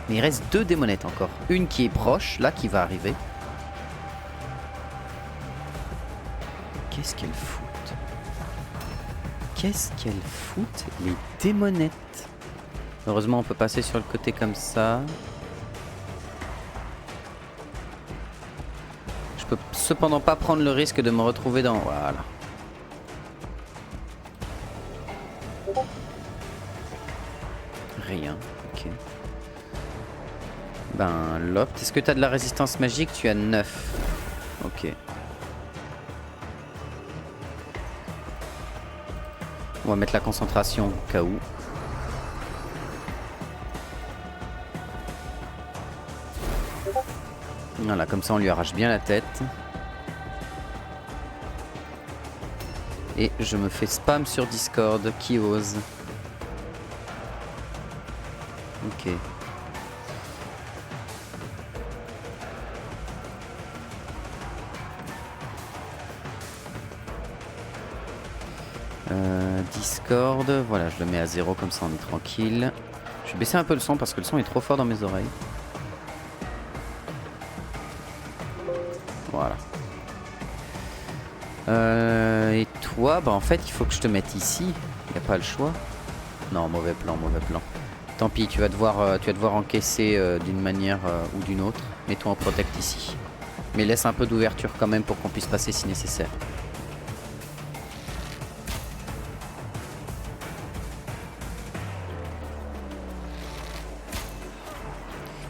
Mais il reste 2 démonettes encore. Une qui est proche, là, qui va arriver. Qu'est-ce qu'elles foutent? Qu'est-ce qu'elles foutent, les démonettes? Heureusement, on peut passer sur le côté comme ça. Je peux cependant pas prendre le risque de me retrouver dans... Voilà. Rien, ok. Ben, Lopt, est-ce que tu as de la résistance magique? Tu as 9. Ok. On va mettre la concentration au cas où. Voilà, comme ça on lui arrache bien la tête. Et je me fais spam sur Discord, qui ose. Ok. Discord, voilà, je le mets à 0 comme ça on est tranquille. Je vais baisser un peu le son parce que le son est trop fort dans mes oreilles. Voilà. Et toi, bah en fait il faut que je te mette ici. Il n'y a pas le choix. Non, mauvais plan, mauvais plan. Tant pis, tu vas devoir encaisser d'une manière ou d'une autre. Mets-toi en protect ici. Mais laisse un peu d'ouverture quand même pour qu'on puisse passer si nécessaire.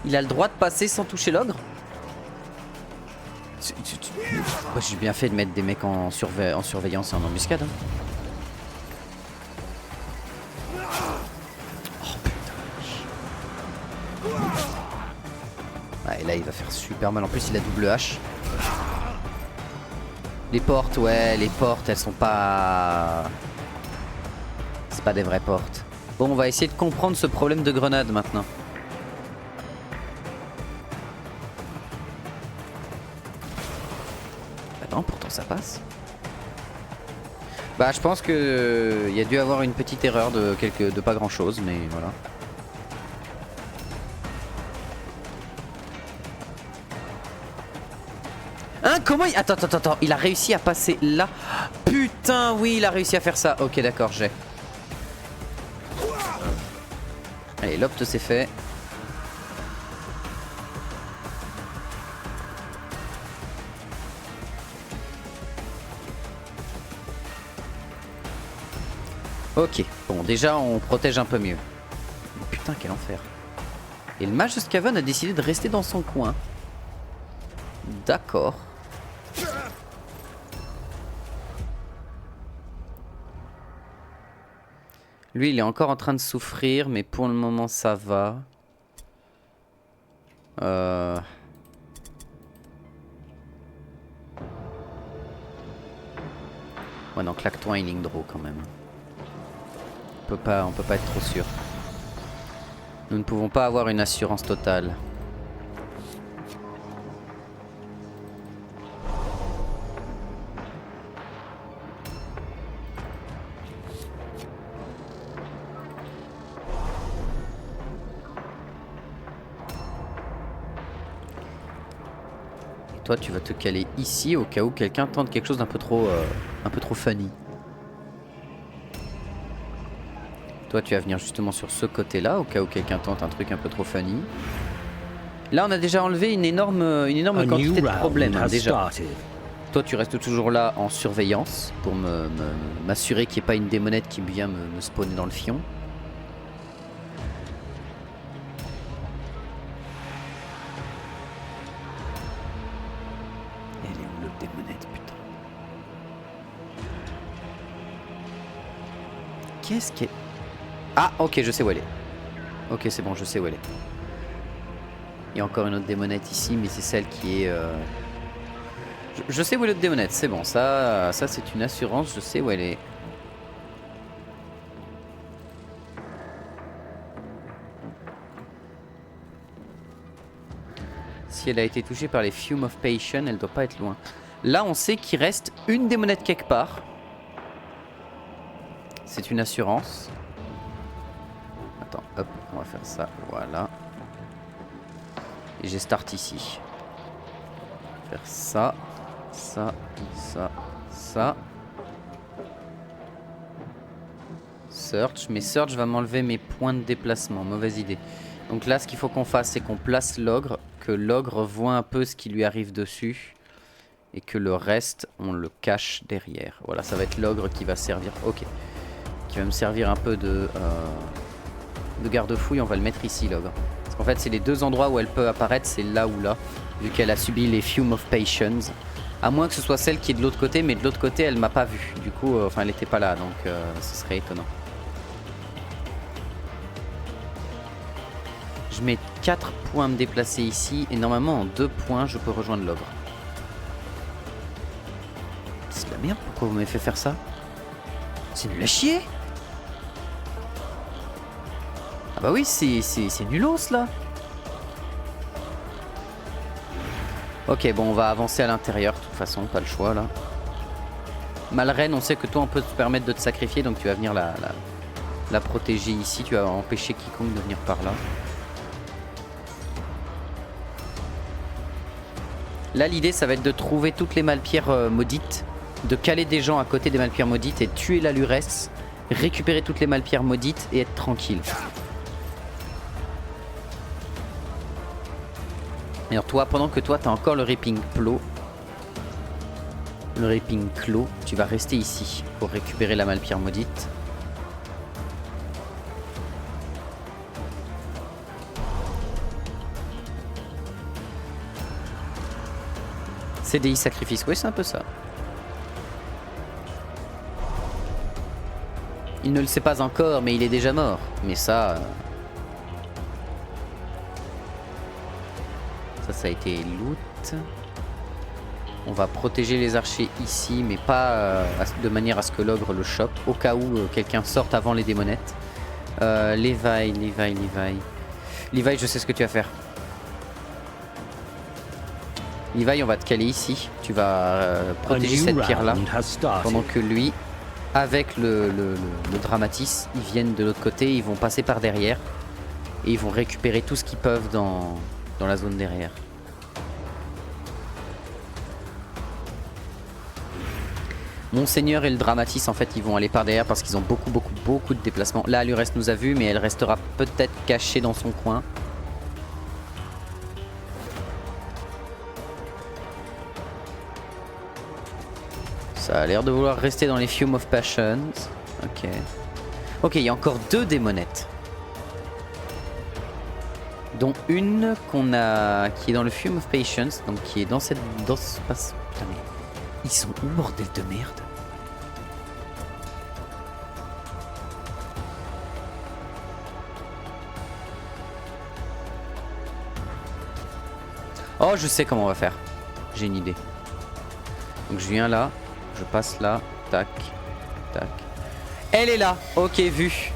Il a le droit de passer sans toucher l'ogre? J'ai bien fait de mettre des mecs en surveillance et en embuscade. Hein. Et là il va faire super mal. En plus il a double hache. Les portes, ouais, les portes elles sont pas... C'est pas des vraies portes. Bon, on va essayer de comprendre ce problème de grenade maintenant. Bah non, pourtant ça passe. Bah je pense que il y a dû avoir une petite erreur de pas grand chose, mais voilà. Hein, comment il... Attends, il a réussi à passer là. Putain, oui, il a réussi à faire ça. Ok, d'accord, j'ai. Allez, l'opte c'est fait. Ok, bon, déjà on protège un peu mieux. Putain, quel enfer. Et le mage de Skaven a décidé de rester dans son coin. D'accord. Lui, il est encore en train de souffrir, mais pour le moment, ça va. Ouais, non, claque-toi un healing draw quand même. On peut pas être trop sûr. Nous ne pouvons pas avoir une assurance totale. Toi, tu vas te caler ici au cas où quelqu'un tente quelque chose d'un peu trop funny. Toi, tu vas venir justement sur ce côté-là au cas où quelqu'un tente un truc un peu trop funny. Là, on a déjà enlevé une énorme quantité de problèmes hein, déjà. Toi, tu restes toujours là en surveillance pour m'assurer qu'il n'y ait pas une démonette qui vient me spawner dans le fion. Qu'est-ce qu'elle... Ah, ok, je sais où elle est. Ok, c'est bon, je sais où elle est. Il y a encore une autre démonette ici, mais c'est celle qui est... Je sais où est l'autre démonette, c'est bon. Ça c'est une assurance, je sais où elle est. Si elle a été touchée par les Fume of Passion, elle doit pas être loin. Là, on sait qu'il reste une démonette quelque part. C'est une assurance. Attends, hop, on va faire ça, voilà. Et j'ai start ici. Faire ça, ça, ça, ça. Search, mais Search va m'enlever mes points de déplacement, mauvaise idée. Donc là, ce qu'il faut qu'on fasse, c'est qu'on place l'ogre, que l'ogre voit un peu ce qui lui arrive dessus. Et que le reste, on le cache derrière. Voilà, ça va être l'ogre qui va servir. Ok. Qui va me servir un peu de garde-fouille. On va le mettre ici, l'ogre. Parce qu'en fait, c'est les deux endroits où elle peut apparaître, c'est là ou là. Vu qu'elle a subi les Fume of Passions. À moins que ce soit celle qui est de l'autre côté, mais de l'autre côté, elle m'a pas vu. Du coup, enfin, elle n'était pas là, donc ce serait étonnant. Je mets 4 points à me déplacer ici. Et normalement, en 2 points, je peux rejoindre l'ogre. C'est de la merde, pourquoi vous m'avez fait faire ça? C'est nul à chier. Ah bah oui, c'est nulos là. Ok, bon, on va avancer à l'intérieur, de toute façon, pas le choix là. Malreine, on sait que toi on peut te permettre de te sacrifier, donc tu vas venir la protéger ici, tu vas empêcher quiconque de venir par là. Là, l'idée, ça va être de trouver toutes les malpierres maudites, de caler des gens à côté des malpierres maudites et tuer la luresse, récupérer toutes les malpierres maudites et être tranquille. Et alors toi, pendant que toi, t'as encore le Reaping Claw, tu vas rester ici pour récupérer la malpierre maudite. CDI sacrifice, oui c'est un peu ça. Il ne le sait pas encore, mais il est déjà mort. Mais ça ça a été loot. On va protéger les archers ici, mais pas de manière à ce que l'ogre le chope, au cas où quelqu'un sorte avant les démonettes. Levi, je sais ce que tu vas faire. Levi, on va te caler ici. Tu vas protéger cette pierre-là, pendant que lui, avec le Dramatis, ils viennent de l'autre côté, ils vont passer par derrière, et ils vont récupérer tout ce qu'ils peuvent dans la zone derrière. Monseigneur et le Dramatis, en fait, ils vont aller par derrière parce qu'ils ont beaucoup de déplacements. Là, Alurès nous a vu, mais elle restera peut-être cachée dans son coin. Ça a l'air de vouloir rester dans les Fume of Passions. Ok. Ok, il y a encore 2 démonettes. Dont une qu'on a, qui est dans le Fume of Patience, donc qui est dans ce passe. Putain mais ils sont où, bordel de merde? Oh, je sais comment on va faire. J'ai une idée. Donc je viens là, je passe là, tac, tac. Elle est là, ok, vu.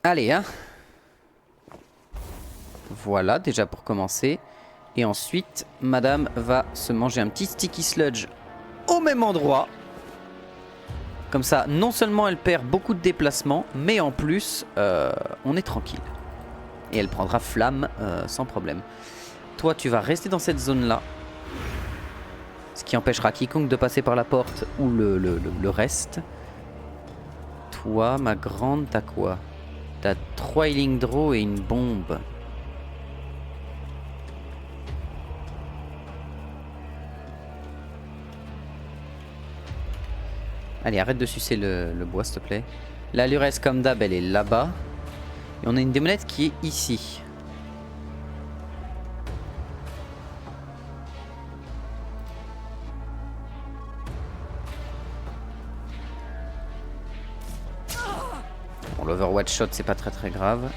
Allez, hein. Voilà, déjà pour commencer. Et ensuite, madame va se manger un petit sticky sludge au même endroit. Comme ça, non seulement elle perd beaucoup de déplacements, mais en plus, on est tranquille. Et elle prendra flamme sans problème. Toi, tu vas rester dans cette zone-là. Ce qui empêchera quiconque de passer par la porte ou le reste. Toi, ma grande, t'as quoi ? T'as 3 healing draw et une bombe. Allez, arrête de sucer le bois, s'il te plaît. La Lurès, comme d'hab, elle est là-bas. Et on a une démonette qui est ici. Bon, l'Overwatch shot, c'est pas très grave.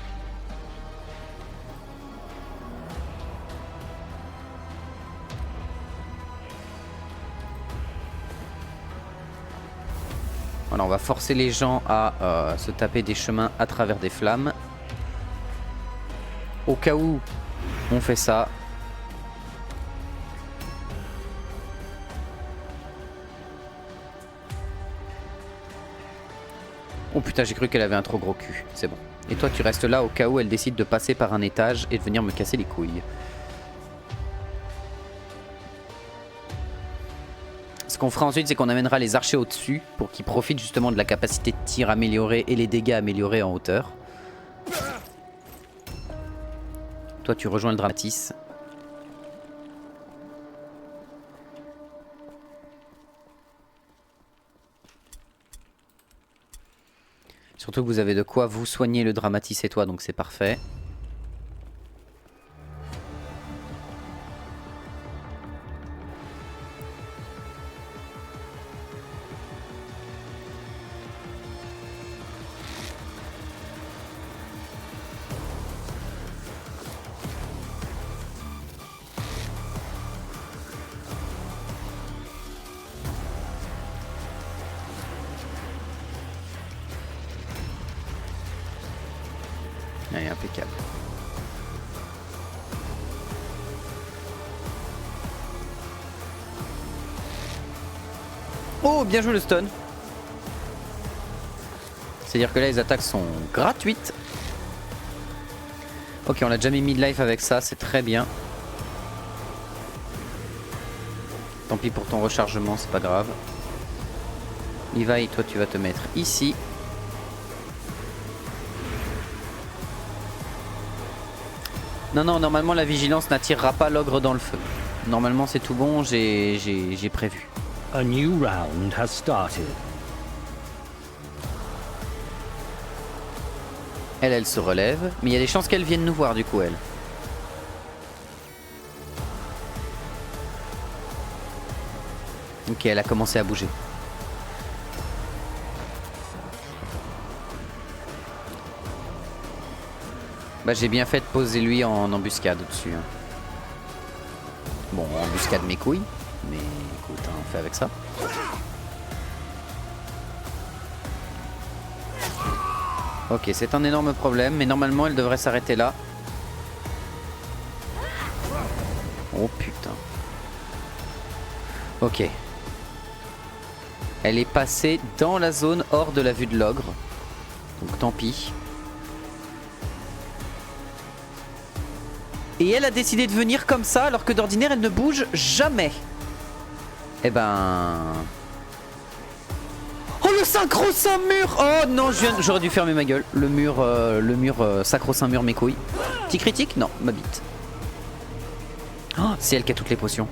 Voilà, on va forcer les gens à se taper des chemins à travers des flammes. Au cas où on fait ça. Oh putain, j'ai cru qu'elle avait un trop gros cul. C'est bon. Et toi, tu restes là au cas où elle décide de passer par un étage et de venir me casser les couilles. Ce qu'on fera ensuite, c'est qu'on amènera les archers au-dessus pour qu'ils profitent justement de la capacité de tir améliorée et les dégâts améliorés en hauteur. Toi, tu rejoins le Dramatis. Surtout que vous avez de quoi vous soigner le Dramatis et toi, donc c'est parfait. Allez, impeccable. Oh, bien joué le stun. C'est-à-dire que là, les attaques sont gratuites. Ok, on a déjà mis midlife avec ça, c'est très bien. Tant pis pour ton rechargement, c'est pas grave. Levi, toi, tu vas te mettre ici. Non, non, normalement la vigilance n'attirera pas l'ogre dans le feu. Normalement c'est tout bon, j'ai prévu. A new round has started. Elle se relève. Mais il y a des chances qu'elle vienne nous voir du coup, elle. Ok, elle a commencé à bouger. Bah j'ai bien fait de poser lui en embuscade au-dessus. Hein. Bon, embuscade mes couilles. Mais écoute, hein, on fait avec ça. Ok, c'est un énorme problème, mais normalement elle devrait s'arrêter là. Oh putain. Ok. Elle est passée dans la zone hors de la vue de l'ogre. Donc tant pis. Et elle a décidé de venir comme ça alors que d'ordinaire elle ne bouge jamais. Eh ben... Oh le sacro-saint mur! Oh non, j'aurais dû fermer ma gueule. Le mur sacro-saint mur mes couilles. Petit critique? Non, ma bite. Oh, c'est elle qui a toutes les potions.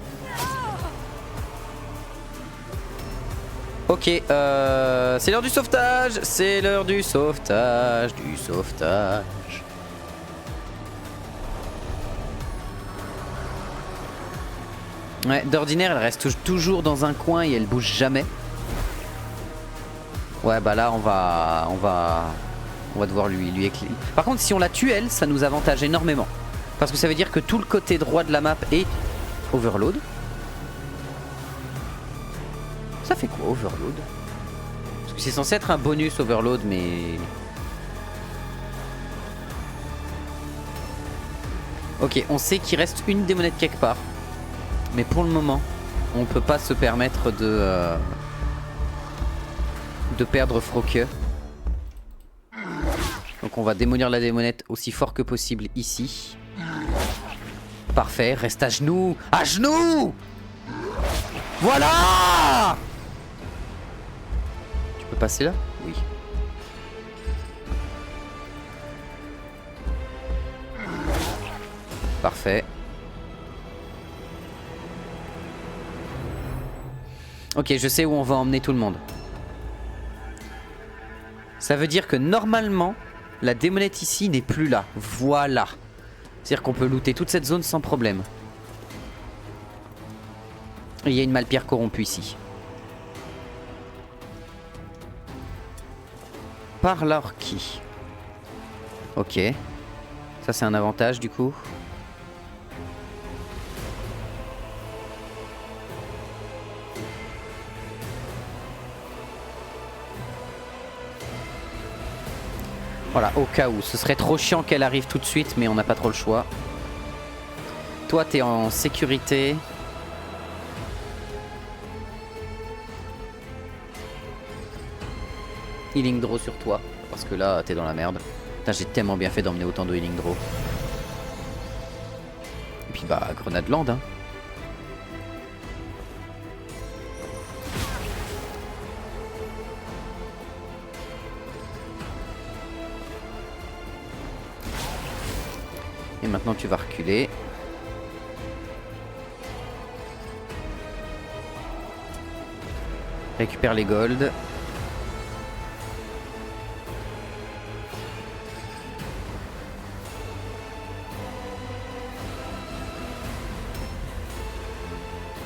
Ok, c'est l'heure du sauvetage. C'est l'heure du sauvetage, Ouais, d'ordinaire elle reste toujours dans un coin et elle bouge jamais. Ouais bah là on va devoir lui éclairer. Par contre si on la tue elle, ça nous avantage énormément. Parce que ça veut dire que tout le côté droit de la map est overload. Ça fait quoi overload? Parce que c'est censé être un bonus overload mais... Ok, on sait qu'il reste une démonette quelque part. Mais pour le moment, on peut pas se permettre de perdre Froque. Donc on va démolir la démonette aussi fort que possible ici. Parfait, reste à genoux. À genoux! Voilà! Tu peux passer là? Oui. Parfait. Ok, je sais où on va emmener tout le monde. Ça veut dire que normalement, la démonette ici n'est plus là. Voilà. C'est-à-dire qu'on peut looter toute cette zone sans problème. Et il y a une malpierre corrompue ici. Parleur qui? Ok. Ça c'est un avantage du coup. Voilà, au cas où. Ce serait trop chiant qu'elle arrive tout de suite, mais on n'a pas trop le choix. Toi, t'es en sécurité. Healing Draw sur toi, parce que là, t'es dans la merde. Putain, j'ai tellement bien fait d'emmener autant de Healing Draw. Et puis bah, Grenade Land, hein. Et maintenant tu vas reculer. Récupère les golds.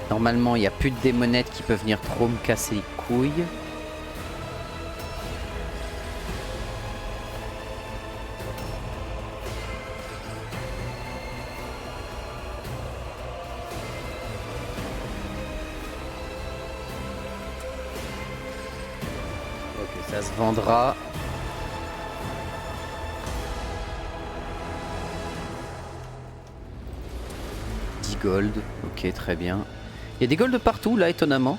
Normalement il n'y a plus de démonettes qui peuvent venir trop me casser les couilles. Ça se vendra. Gold, ok, très bien. Il y a des golds partout là, étonnamment.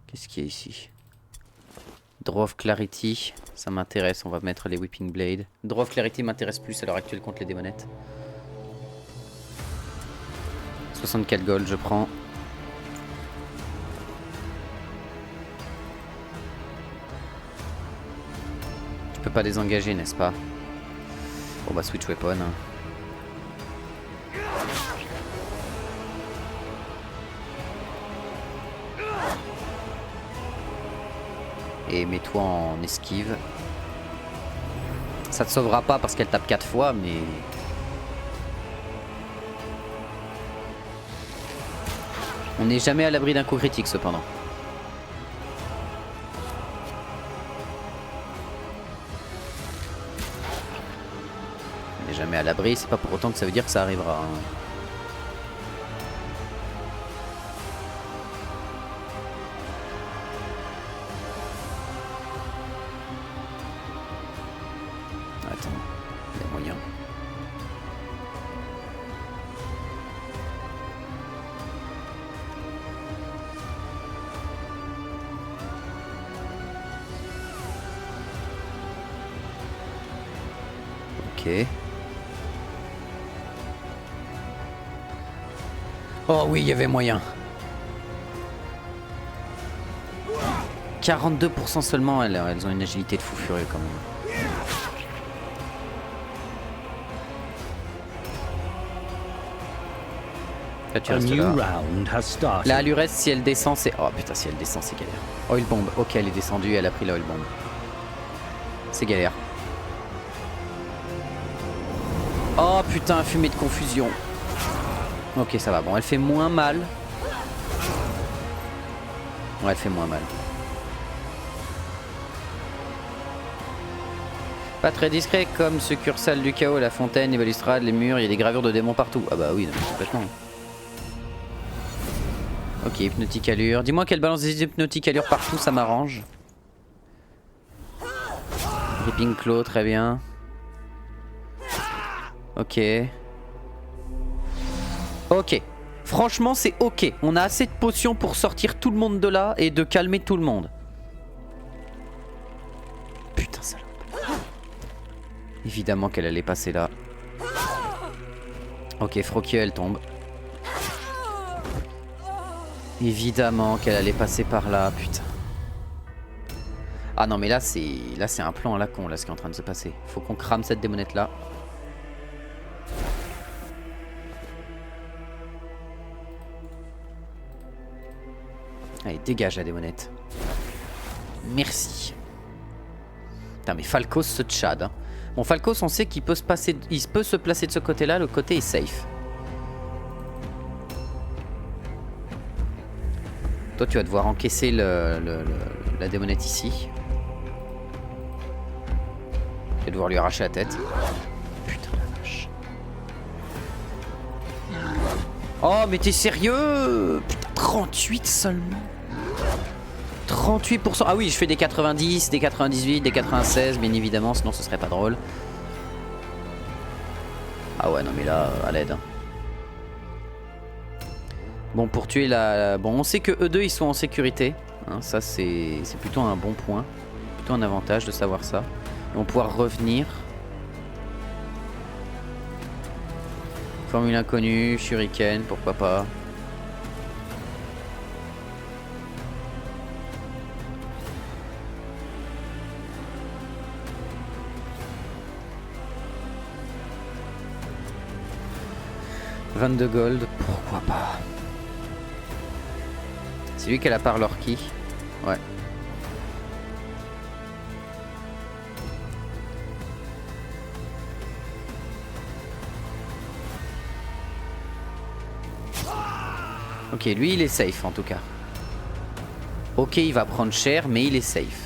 Qu'est-ce qu'il y a ici? Draw of Clarity, ça m'intéresse, on va mettre les Whipping Blade. Draw of Clarity m'intéresse plus à l'heure actuelle contre les démonettes. 64 gold, je prends. peut pas désengager, n'est-ce pas? Bon bah switch weapon. Hein. Et mets-toi en esquive. Ça te sauvera pas parce qu'elle tape 4 fois, mais... On n'est jamais à l'abri d'un coup critique cependant. On n'est jamais à l'abri, c'est pas pour autant que ça veut dire que ça arrivera. Hein. Attends, il y a moyen. Ok. Oh oui, il y avait moyen. 42% seulement, elles ont une agilité de fou furieux quand même. Là, tu restes là. La Lurès, si elle descend, c'est... Oh putain, si elle descend, c'est galère. Oil bomb. Ok, elle est descendue, elle a pris la oil bomb. C'est galère. Oh putain, fumée de confusion. Ok, ça va. Bon, elle fait moins mal. Ouais, elle fait moins mal. Pas très discret comme succursale du chaos, la fontaine, les balustrades, les murs, il y a des gravures de démons partout. Ah bah oui, non, complètement. Ok, hypnotique allure. Dis-moi qu'elle balance des hypnotiques allure partout, ça m'arrange. Ripping Claw, très bien. Ok. Ok. Franchement, c'est ok. On a assez de potions pour sortir tout le monde de là et de calmer tout le monde. Putain, salope. Évidemment qu'elle allait passer là. Ok, Frokier, elle tombe. Évidemment qu'elle allait passer par là, putain. Ah non, mais là, c'est un plan à la con, là, ce qui est en train de se passer. Faut qu'on crame cette démonette là. Allez, dégage la démonette. Merci. Putain, mais Falcos se tchade. Hein. Bon, Falcos, on sait qu'il peut se passer, il peut se placer de ce côté-là. Le côté est safe. Toi, tu vas devoir encaisser la démonette ici. Tu vas devoir lui arracher la tête. Putain la vache. Oh, mais t'es sérieux? Putain, 38 seulement. 38%. Ah oui, je fais des 90, des 98, des 96, bien évidemment, sinon ce serait pas drôle. Ah ouais, non mais là, à l'aide. Hein. Bon, pour tuer la... Bon, on sait que eux deux, ils sont en sécurité. Hein, ça, c'est plutôt un bon point. Plutôt un avantage de savoir ça. Ils vont pouvoir revenir. Formule inconnue, shuriken, pourquoi pas. « 22 gold, pourquoi pas. C'est lui qui a la part Lorky. Ouais. Ok, lui il est safe en tout cas. Ok, il va prendre cher, mais il est safe.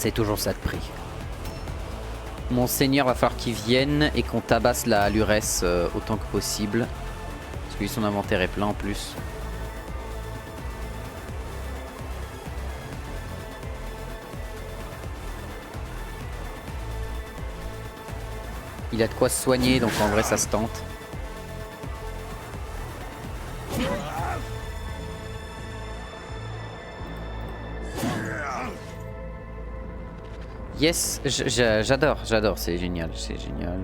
C'est toujours ça de prix. Mon seigneur va falloir qu'il vienne et qu'on tabasse la Lurès autant que possible. Parce que lui, son inventaire est plein en plus. Il a de quoi se soigner, donc en vrai ça se tente. Yes, j'adore, c'est génial, c'est génial.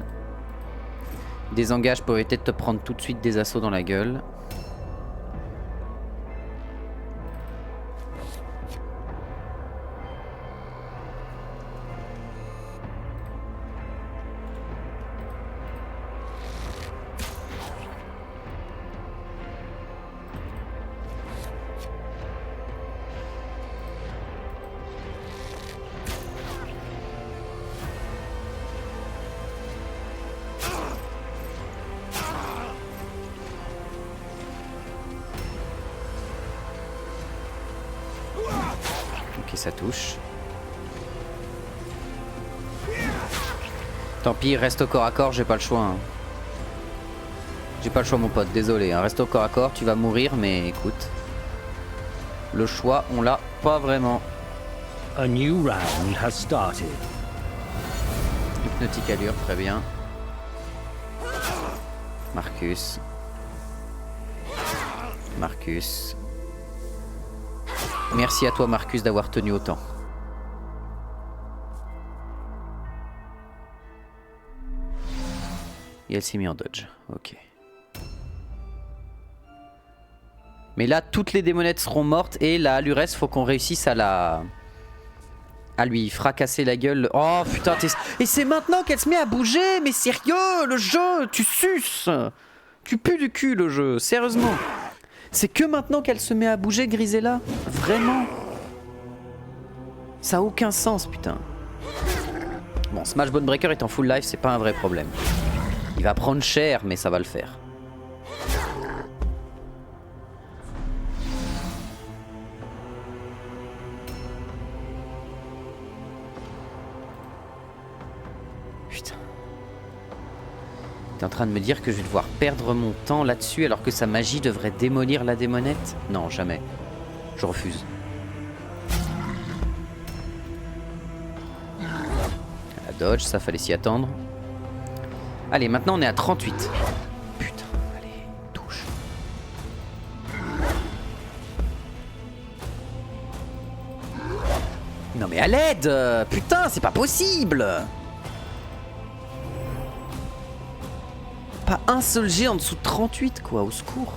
Désengage pour éviter de te prendre tout de suite des assauts dans la gueule. Ok, ça touche. Tant pis, reste au corps à corps, j'ai pas le choix. Hein. J'ai pas le choix mon pote, désolé. Hein. Reste au corps à corps, tu vas mourir, mais écoute. Le choix, on l'a pas vraiment. A new round has started. Hypnotique allure, très bien. Marcus. Marcus. Merci à toi Marcus d'avoir tenu autant. Et elle s'est mise en dodge, ok. Mais là toutes les démonettes seront mortes et la Halurès faut qu'on réussisse à lui fracasser la gueule. Oh putain, et c'est maintenant qu'elle se met à bouger. Mais sérieux, le jeu, tu suces. Tu pues du cul le jeu, sérieusement. C'est que maintenant qu'elle se met à bouger, Grisella. Vraiment. Ça a aucun sens, putain. Bon, Smash Bone Breaker est en full life, c'est pas un vrai problème. Il va prendre cher, mais ça va le faire. Putain. T'es en train de me dire que je vais devoir perdre mon temps là-dessus alors que sa magie devrait démolir la démonette? Non, jamais. Je refuse. La dodge, ça fallait s'y attendre. Allez, maintenant on est à 38. Putain, allez, touche. Non mais à l'aide! Putain, c'est pas possible! Pas un seul jet en dessous de 38 quoi, au secours.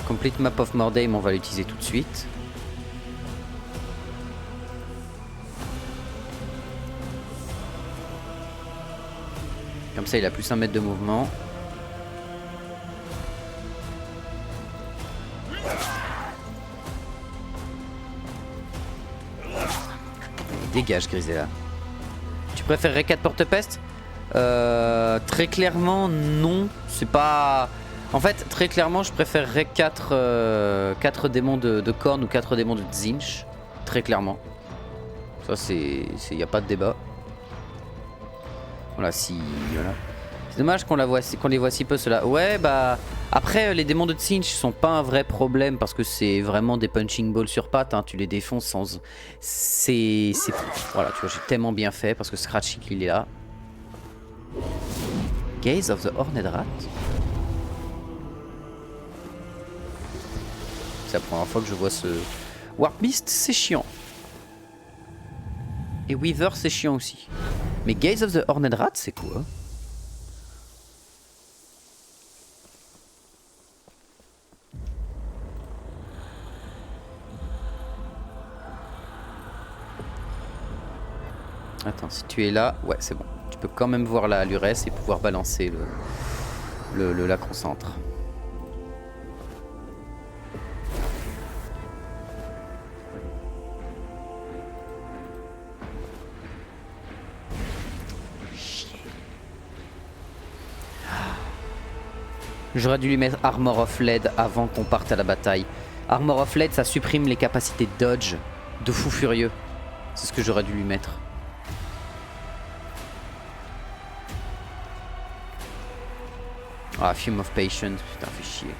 Complete Map of Mordheim, on va l'utiliser tout de suite. Comme ça il a plus 1 mètre de mouvement. Dégage Grisella. Tu préférerais 4 porte-peste? Très clairement non. C'est pas... En fait très clairement je préférerais 4 démons de cornes ou 4 démons de Tzeentch. Très clairement. Ça c'est... Y a pas de débat. Voilà, si... Voilà. C'est dommage qu'on les voit si peu ceux-là. Ouais bah... Après les démons de Tzeentch sont pas un vrai problème parce que c'est vraiment des punching balls sur pattes, hein, tu les défonces sans... C'est... Voilà, tu vois, j'ai tellement bien fait parce que Scratchy il est là. Gaze of the Horned Rat. C'est la première fois que je vois ce... Warp Mist, c'est chiant. Et Weaver, c'est chiant aussi. Mais Gaze of the Horned Rat, c'est quoi ? Attends, si tu es là, ouais c'est bon. Tu peux quand même voir la Halurès et pouvoir balancer la concentre. J'aurais dû lui mettre Armor of Lead avant qu'on parte à la bataille. Armor of Lead, ça supprime les capacités de dodge de fou furieux. C'est ce que j'aurais dû lui mettre. Ah, Fume of Patience, putain, fait chier.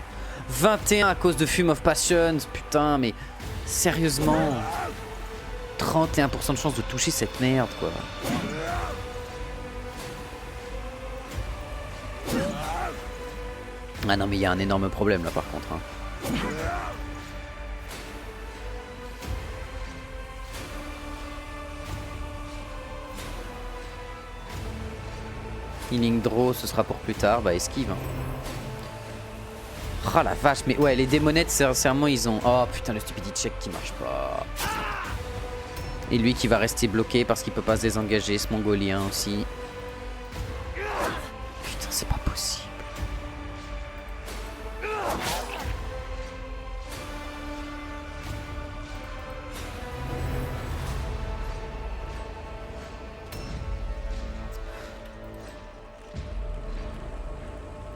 21 à cause de Fume of Patience, putain, mais sérieusement. 31% de chance de toucher cette merde, quoi. Ah non, mais il y a un énorme problème là, par contre. Hein. Healing draw, ce sera pour plus tard. Bah esquive. Hein. Oh la vache, mais ouais, les démonettes, sincèrement, ils ont... Oh putain, le stupidity check qui marche pas. Et lui qui va rester bloqué parce qu'il peut pas se désengager, ce mongolien aussi. Putain, c'est pas possible.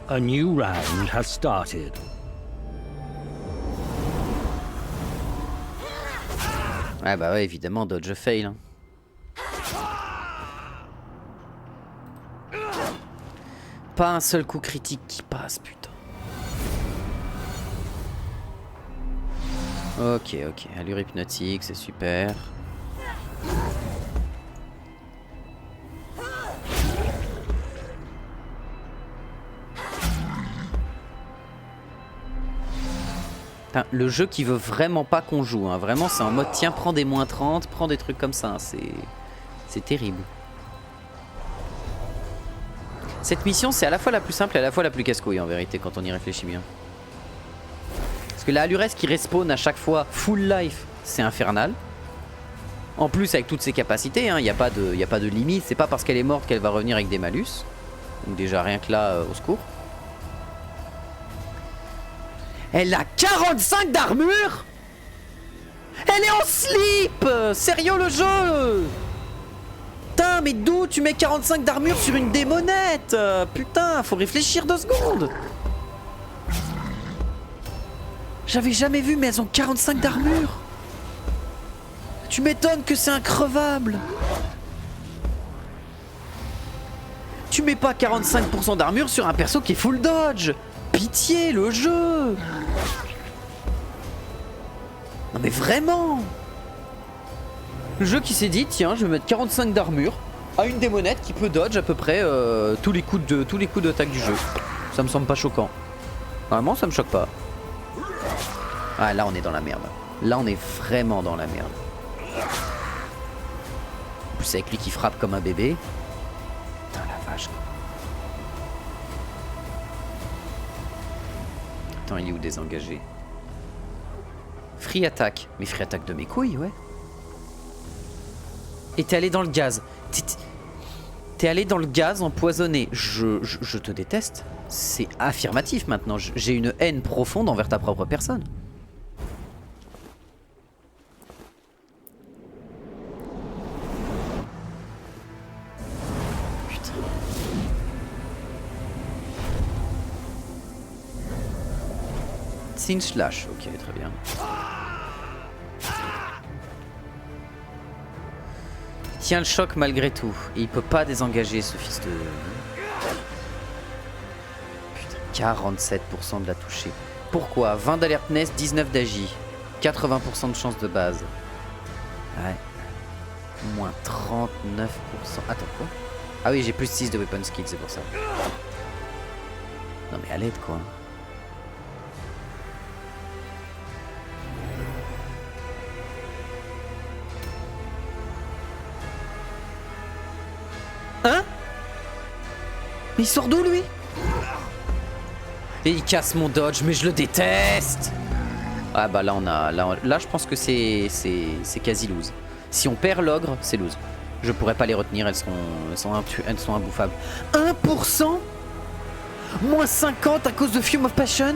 A new round has started. Ah bah ouais, évidemment, dodge fail. Hein. Pas un seul coup critique qui passe, putain. Ok, ok. Allure hypnotique, c'est super. Putain, le jeu qui veut vraiment pas qu'on joue. Hein. Vraiment, c'est en mode tiens, prends des moins 30, prends des trucs comme ça. Hein. C'est terrible. Cette mission, c'est à la fois la plus simple et à la fois la plus casse-couille en vérité quand on y réfléchit bien. Parce que la Alurès qui respawn à chaque fois full life, c'est infernal. En plus, avec toutes ses capacités, il n'y a pas de limite. C'est pas parce qu'elle est morte qu'elle va revenir avec des malus. Donc déjà, rien que là, au secours. Elle a 45 d'armure. Elle est en slip. Sérieux le jeu. Putain, mais d'où tu mets 45 d'armure sur une démonette? Putain, faut réfléchir 2 secondes. J'avais jamais vu, mais elles ont 45 d'armure. Tu m'étonnes que c'est increvable. Tu mets pas 45% d'armure sur un perso qui est full dodge. Pitié, le jeu. Non mais vraiment. Le jeu qui s'est dit, tiens, je vais mettre 45 d'armure à une démonette qui peut dodge à peu près tous les coups d'attaque du jeu. Ça me semble pas choquant. Vraiment, ça me choque pas. Ah, là, on est dans la merde. Là, on est vraiment dans la merde. En plus, avec lui qui frappe comme un bébé. Putain, la vache, quoi. Attends, il est où désengagé? Free attack. Mais free attack de mes couilles, ouais. Et t'es allé dans le gaz. T'es allé dans le gaz empoisonné. Je te déteste. C'est affirmatif maintenant. J'ai une haine profonde envers ta propre personne. Putain. C'est une slash. Ok, très bien. Tient le choc malgré tout. Et il peut pas désengager ce fils de... Putain, 47% de la toucher. Pourquoi? 20 d'alertness, 19 d'agi. 80% de chance de base. Ouais. Moins 39%. Attends, quoi? Ah oui, j'ai plus 6 de weapon skill, c'est pour ça. Non mais à l'aide, quoi. Hein? Mais il sort d'où lui? Et il casse mon dodge, mais je le déteste. Ah bah là on a... Là je pense que c'est quasi lose. Si on perd l'ogre, c'est lose. Je pourrais pas les retenir, elles sont imbouffables. 1%? Moins 50 à cause de Fume of Passion?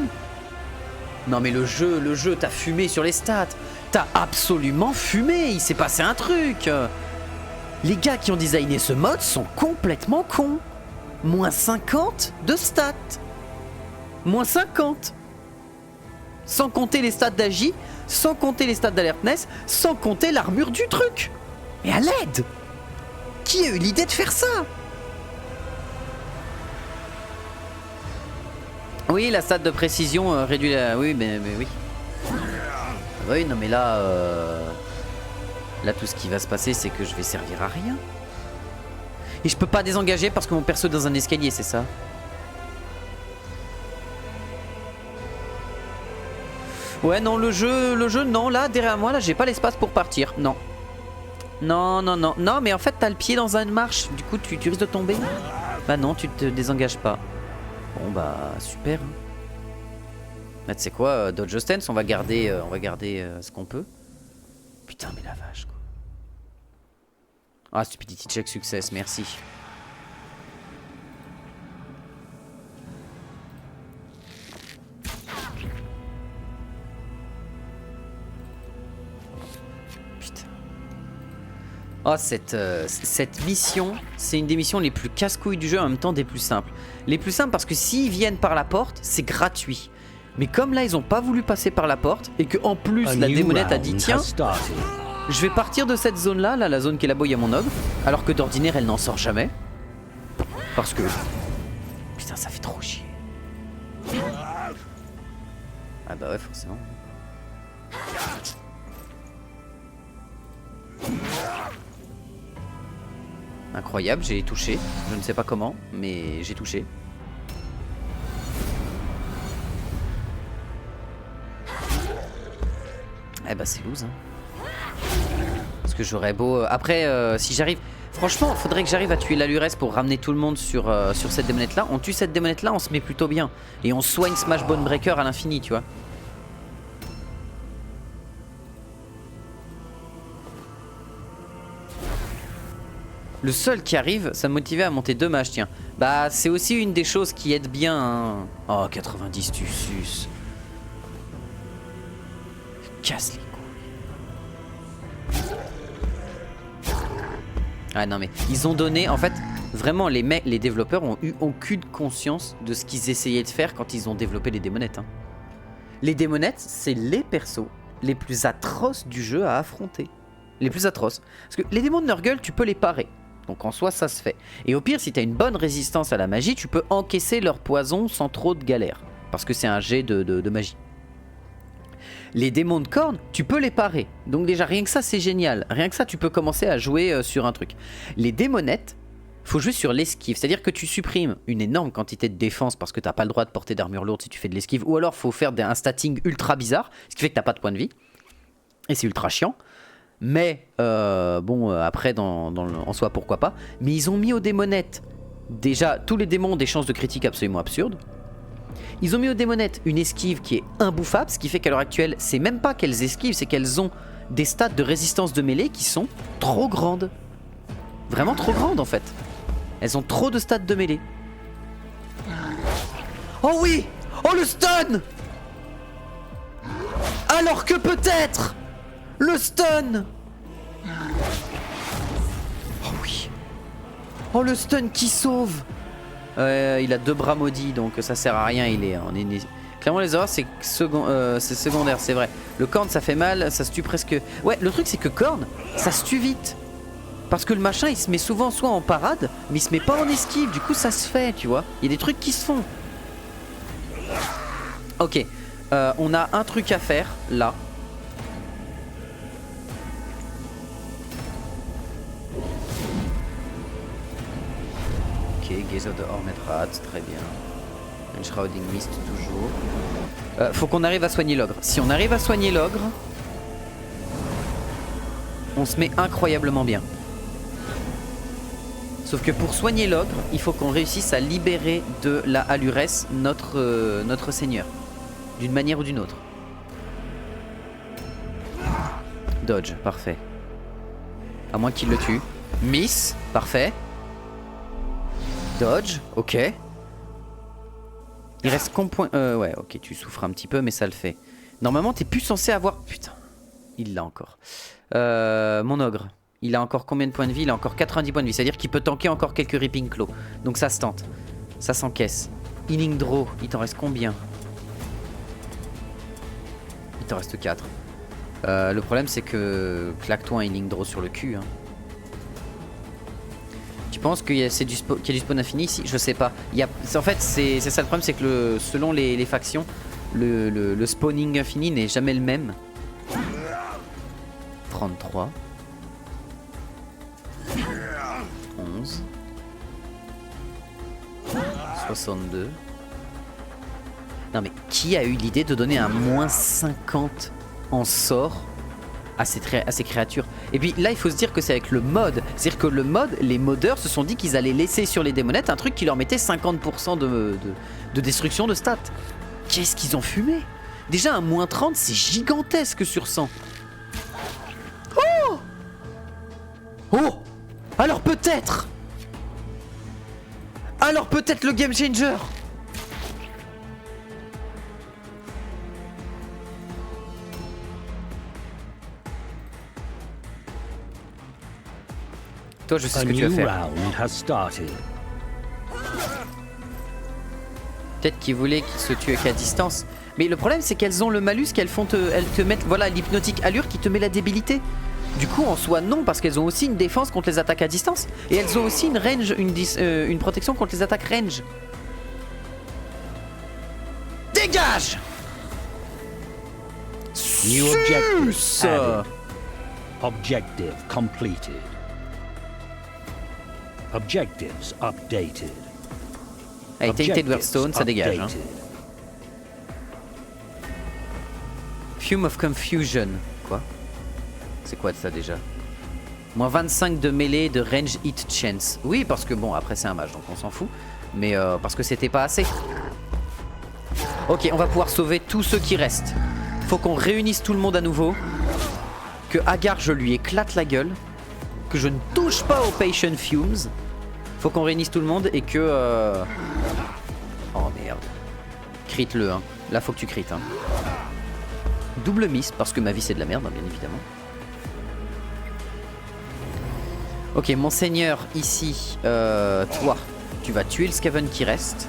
Non mais le jeu t'as fumé sur les stats. T'as absolument fumé, il s'est passé un truc. Les gars qui ont designé ce mode sont complètement cons. Moins 50 de stats. Moins 50. Sans compter les stats d'agi, sans compter les stats d'alertness, sans compter l'armure du truc. Mais à l'aide! Qui a eu l'idée de faire ça? Oui, la stat de précision réduit la... Oui, mais oui. Oui, non mais là... Là, tout ce qui va se passer, c'est que je vais servir à rien. Et je peux pas désengager parce que mon perso est dans un escalier, c'est ça? Ouais, non, le jeu, non, là, derrière moi, là, j'ai pas l'espace pour partir, non. Non, non, non, non, mais en fait, t'as le pied dans une marche, du coup, tu risques de tomber. Bah non, tu te désengages pas. Bon bah super. Bah tu sais quoi, Dodge Stance, on va garder ce qu'on peut. Putain mais la vache quoi. Ah stupidity check success, merci. Putain. Oh cette mission, c'est une des missions les plus casse-couilles du jeu, en même temps des plus simples. Les plus simples parce que s'ils viennent par la porte, c'est gratuit. Mais comme là ils ont pas voulu passer par la porte et que en plus la démonette a dit tiens, je vais partir de cette zone là, la zone qui est là-bas où il y a mon ogre, alors que d'ordinaire elle n'en sort jamais. Parce que putain ça fait trop chier. Ah bah ouais forcément. Incroyable, j'ai touché, je ne sais pas comment, mais j'ai touché. Eh bah c'est loose hein. Parce que j'aurais beau... Après si j'arrive... Franchement faudrait que j'arrive à tuer l'Alurès pour ramener tout le monde sur cette démonette là. On tue cette démonette là, on se met plutôt bien. Et on soigne Smash Bone Breaker à l'infini tu vois. Le seul qui arrive, ça me motivait à monter 2 mages, tiens. Bah, c'est aussi une des choses qui aide bien. Hein. Oh, 90 tu suces. Casse les couilles. Ah non mais, ils ont donné, en fait, vraiment les développeurs ont eu aucune conscience de ce qu'ils essayaient de faire quand ils ont développé les démonettes. Hein. Les démonettes, c'est les persos les plus atroces du jeu à affronter. Les plus atroces. Parce que les démons de Nurgle, tu peux les parer. Donc en soi ça se fait. Et au pire si t'as une bonne résistance à la magie, tu peux encaisser leur poison sans trop de galère. Parce que c'est un jet de magie. Les démons de corne, tu peux les parer. Donc déjà rien que ça c'est génial. Rien que ça tu peux commencer à jouer sur un truc. Les démonettes, faut jouer sur l'esquive. C'est-à-dire que tu supprimes une énorme quantité de défense parce que t'as pas le droit de porter d'armure lourde si tu fais de l'esquive. Ou alors faut faire un statting ultra bizarre. Ce qui fait que t'as pas de points de vie. Et c'est ultra chiant. Mais bon après en soi pourquoi pas. Mais ils ont mis aux démonettes déjà tous les démons ont des chances de critique absolument absurdes. Ils ont mis aux démonettes une esquive qui est imbouffable. Ce qui fait qu'à l'heure actuelle c'est même pas qu'elles esquivent, c'est qu'elles ont des stats de résistance de mêlée qui sont trop grandes. Vraiment trop grandes en fait. Elles ont trop de stats de mêlée. Oh oui. Oh le stun. Alors que peut-être le stun. Oh oui. Oh le stun qui sauve. Il a 2 bras maudits donc ça sert à rien. Clairement les horreurs c'est secondaire, c'est vrai. Le corne ça fait mal, ça se tue presque. Ouais le truc c'est que corne ça se tue vite. Parce que le machin il se met souvent soit en parade, mais il se met pas en esquive, du coup ça se fait tu vois. Il y a des trucs qui se font. Ok, on a un truc à faire là. Gaze of the Hornet Rat, très bien. Enshrouding Mist toujours. Faut qu'on arrive à soigner l'ogre. Si on arrive à soigner l'ogre, on se met incroyablement bien. Sauf que pour soigner l'ogre, il faut qu'on réussisse à libérer de la Alurès notre seigneur. D'une manière ou d'une autre. Dodge, parfait. À moins qu'il le tue. Miss, parfait. Dodge, ok. Il reste combien de points ouais, ok, tu souffres un petit peu, mais ça le fait. Normalement, t'es plus censé avoir... Putain, il l'a encore. Mon ogre, il a encore combien de points de vie? Il a encore 90 points de vie, c'est-à-dire qu'il peut tanker encore quelques Ripping Claw. Donc ça se tente. Ça s'encaisse. Healing Draw, il t'en reste combien? Il t'en reste 4. Le problème, c'est que... Claque-toi un Healing Draw sur le cul, hein. Tu penses qu'il y a du spawn infini ici? Je sais pas. En fait, c'est ça le problème, c'est que selon les factions, le spawning infini n'est jamais le même. 33. 11. 62. Non mais qui a eu l'idée de donner un -50 en sort à ces créatures. Et puis là il faut se dire que c'est avec le mod. C'est-à-dire que le mod, les modeurs se sont dit qu'ils allaient laisser sur les démonettes un truc qui leur mettait 50% de destruction de stats. Qu'est-ce qu'ils ont fumé? Déjà un moins 30 c'est gigantesque sur 100. Oh! Oh! Alors peut-être le game changer. Toi, je sais A ce que tu vas new faire. round has started. Peut-être qu'ils voulaient qu'ils se tuent qu'à distance. Mais le problème, c'est qu'elles ont le malus, elles te mettent, voilà, l'hypnotique allure qui te met la débilité. Du coup, en soi, non, parce qu'elles ont aussi une défense contre les attaques à distance. Et elles ont aussi une range, une protection contre les attaques range. Dégage! New objective Sus! added. Objective completed. Objectives updated. Allez, Tainted Objectives Wordstone, ça dégage. Hein. updated. Fume of Confusion. Quoi? C'est quoi ça déjà? Moins 25 de mêlée de range hit chance. Oui, parce que bon, après c'est un mage, donc on s'en fout. Mais parce que c'était pas assez. Ok, on va pouvoir sauver tous ceux qui restent. Faut qu'on réunisse tout le monde à nouveau. Que Hagar, je lui éclate la gueule. Que je ne touche pas aux Patient Fumes. Faut qu'on réunisse tout le monde et que... Oh merde. Crit le, hein. Là, faut que tu crites, hein. Double miss, parce que ma vie c'est de la merde, hein, bien évidemment. Ok, monseigneur, ici, toi, tu vas tuer le Skaven qui reste.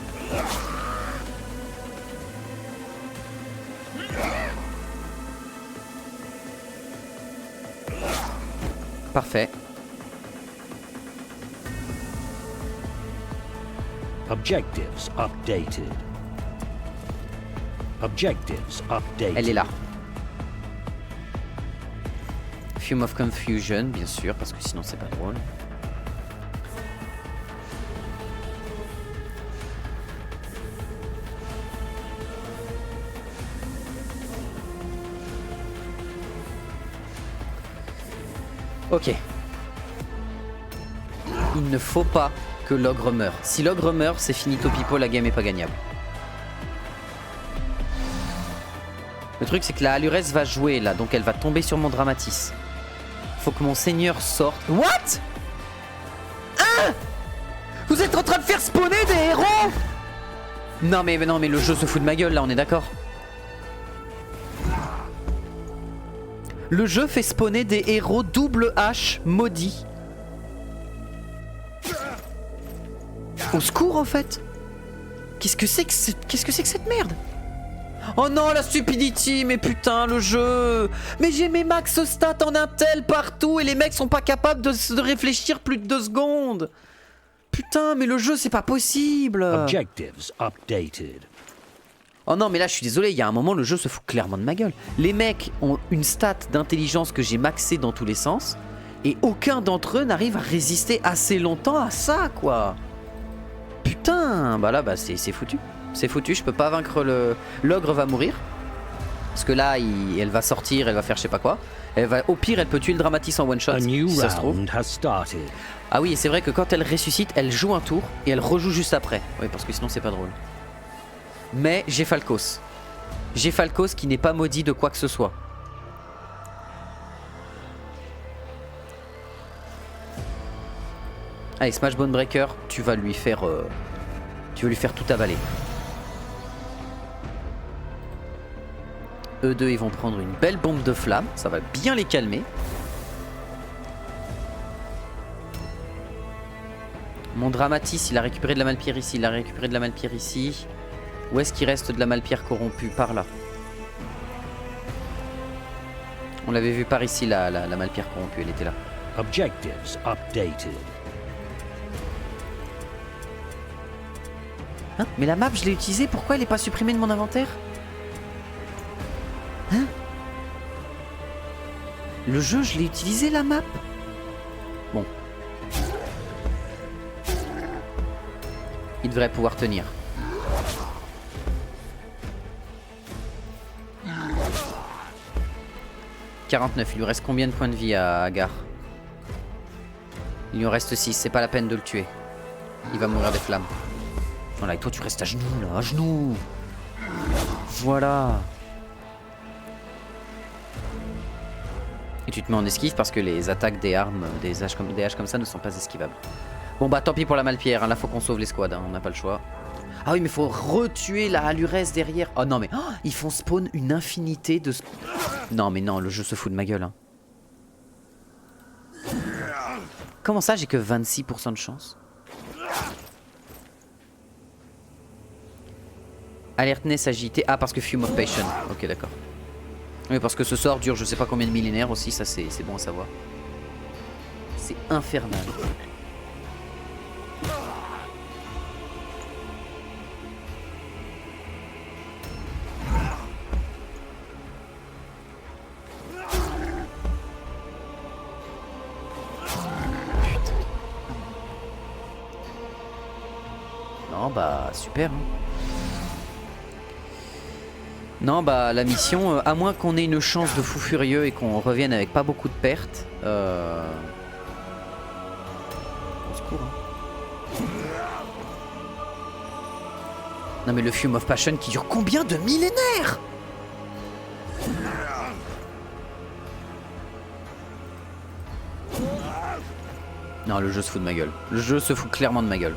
Parfait. Objectives updated. Objectives updated. Elle est là. Fume of Confusion, bien sûr, parce que sinon c'est pas drôle. Ok. Il ne faut pas que l'ogre meure. Si l'ogre meurt, c'est finito pipo, la game est pas gagnable. Le truc c'est que la Halurès va jouer là, donc elle va tomber sur mon Dramatis. Faut que mon seigneur sorte. What? Hein? Vous êtes en train de faire spawner des héros? Non mais le jeu se fout de ma gueule là, on est d'accord. Le jeu fait spawner des héros double H maudits. Au secours en fait. Qu'est-ce que c'est que cette merde? Oh non, la stupidity, mais putain, le jeu. Mais j'ai mes max stats en intel partout et les mecs sont pas capables de réfléchir plus de 2 secondes. Putain, mais le jeu, c'est pas possible. Objectives updated. Oh non, mais là, je suis désolé, il y a un moment, le jeu se fout clairement de ma gueule. Les mecs ont une stat d'intelligence que j'ai maxée dans tous les sens et aucun d'entre eux n'arrive à résister assez longtemps à ça, quoi. Putain, bah là, bah c'est foutu. C'est foutu, je peux pas vaincre le... L'ogre va mourir. Parce que là, elle va sortir, elle va faire je sais pas quoi. Au pire, elle peut tuer le Dramatis en one shot, si ça se trouve. Ah oui, et c'est vrai que quand elle ressuscite, elle joue un tour et elle rejoue juste après. Oui, parce que sinon c'est pas drôle. Mais j'ai Falkos. J'ai Falkos qui n'est pas maudit de quoi que ce soit. Allez, Smash Bone Breaker, tu vas lui faire tout avaler. Eux deux, ils vont prendre une belle bombe de flamme. Ça va bien les calmer. Mon Dramatis, il a récupéré de la malpierre ici. Il a récupéré de la malpierre ici. Où est-ce qu'il reste de la malpierre corrompue? Par là. On l'avait vu par ici, la malpierre corrompue. Elle était là. Objectives updated. Hein? Mais la map, je l'ai utilisée. Pourquoi elle n'est pas supprimée de mon inventaire? Hein? Le jeu, je l'ai utilisé la map. Bon. Il devrait pouvoir tenir. 49. Il lui reste combien de points de vie à Agar? Il lui en reste 6. C'est pas la peine de le tuer. Il va mourir des flammes. Voilà, et toi tu restes à genoux là, à genoux. Voilà. Et tu te mets en esquive parce que les attaques des armes, des haches comme ça ne sont pas esquivables. Bon bah tant pis pour la malpierre, hein. Là faut qu'on sauve les squads, hein. On n'a pas le choix. Ah oui mais faut retuer la Halurès derrière. Oh non mais ils font spawn une infinité de... Non mais non, le jeu se fout de ma gueule. Hein. Comment ça j'ai que 26% de chance? Alertness agité. Ah parce que Fume of Passion. Ok d'accord. Oui parce que ce sort dure je sais pas combien de millénaires aussi, ça c'est bon à savoir. C'est infernal. Non bah super hein. Non bah la mission, à moins qu'on ait une chance de fou furieux et qu'on revienne avec pas beaucoup de pertes. Au secours hein. Non mais le Fume of Passion qui dure combien de millénaires? Non le jeu se fout de ma gueule. Le jeu se fout clairement de ma gueule.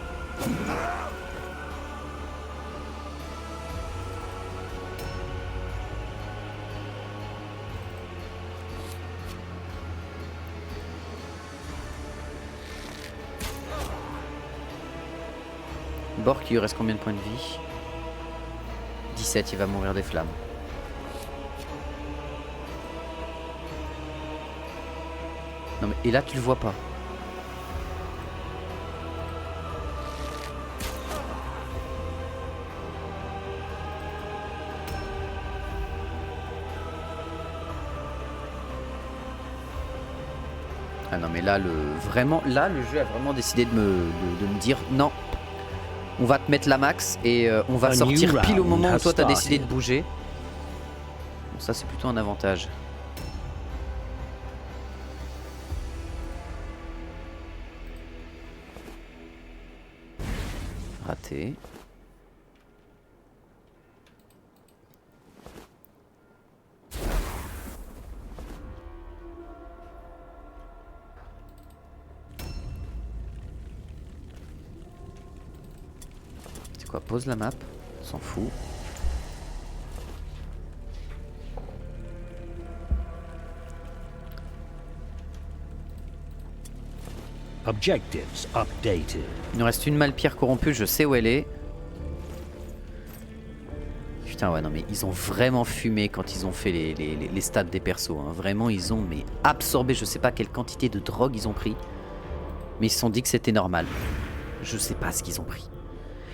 Bork, il lui reste combien de points de vie? 17, il va mourir des flammes. Non mais, et là tu le vois pas. Ah non mais là le jeu a vraiment décidé de me dire non. On va te mettre la max et on va sortir pile au moment où toi t'as décidé de bouger. Bon, ça c'est plutôt un avantage. Raté. Pose la map, on s'en fout. Objectives updated. Il nous reste une malpierre corrompue, je sais où elle est. Putain ouais non mais ils ont vraiment fumé quand ils ont fait les stats des persos. Hein. Vraiment ils ont mais absorbé je sais pas quelle quantité de drogue ils ont pris. Mais ils se sont dit que c'était normal. Je sais pas ce qu'ils ont pris.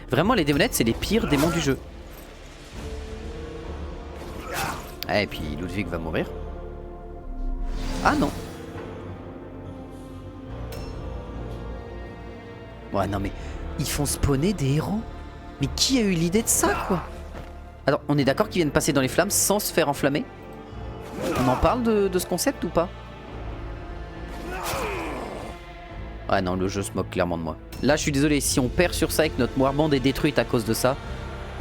Vraiment les démonettes c'est les pires démons du jeu. Ah, et puis Ludwig va mourir. Ah non. Ouais non mais ils font spawner des héros. Mais qui a eu l'idée de ça quoi? Alors on est d'accord qu'ils viennent passer dans les flammes sans se faire enflammer? On en parle de ce concept ou pas? Ouais non le jeu se moque clairement de moi. Là je suis désolé si on perd sur ça et que notre warband est détruite à cause de ça,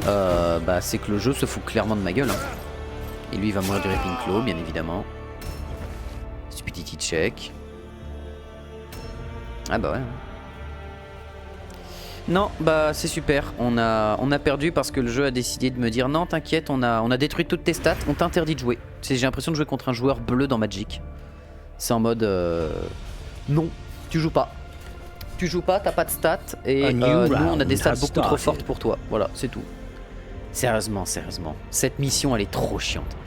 bah c'est que le jeu se fout clairement de ma gueule. Hein. Et lui il va mourir du Ripping Claw bien évidemment. Stupidity check. Ah bah ouais. Non bah c'est super. On a perdu parce que le jeu a décidé de me dire non t'inquiète on a détruit toutes tes stats, on t'interdit de jouer. J'ai l'impression de jouer contre un joueur bleu dans Magic. C'est en mode non tu joues pas. Tu joues pas, t'as pas de stats et nous on a des stats beaucoup trop fortes pour toi. Voilà, c'est tout. Sérieusement, sérieusement. Cette mission elle est trop chiante.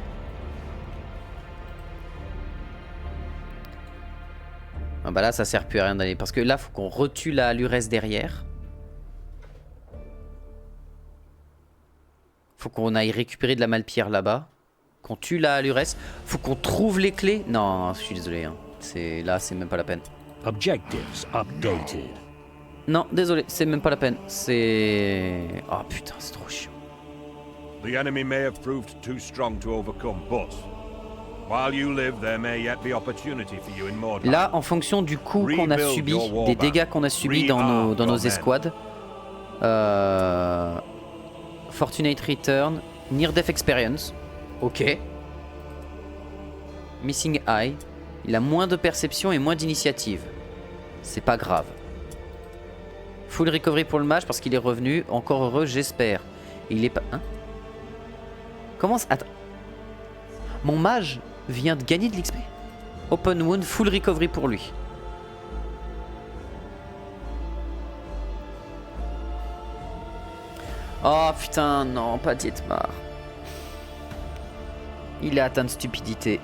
Ah bah là ça sert plus à rien d'aller parce que là faut qu'on retue la Halurès derrière. Faut qu'on aille récupérer de la malpierre là-bas. Qu'on tue la Halurès. Faut qu'on trouve les clés. Non, je suis désolé. Hein. Là c'est même pas la peine. Objectives updated. Non, désolé, c'est même pas la peine. C'est... Oh putain, c'est trop chiant. The enemy may have proved too strong to overcome, but While you live, there may yet be opportunity for you in Mordheim. Là, en fonction du coup qu'on a subi, des dégâts qu'on a subis dans nos escouades, Fortunate Return, Near Death Experience, ok. Missing Eye, il a moins de perception et moins d'initiative. C'est pas grave. Full recovery pour le mage parce qu'il est revenu. Encore heureux, j'espère. Il est pas... Hein? Comment ça... Attends. Mon mage vient de gagner de l'XP. Open wound, full recovery pour lui. Oh putain, non, pas Dietmar. Il est atteint de stupidité.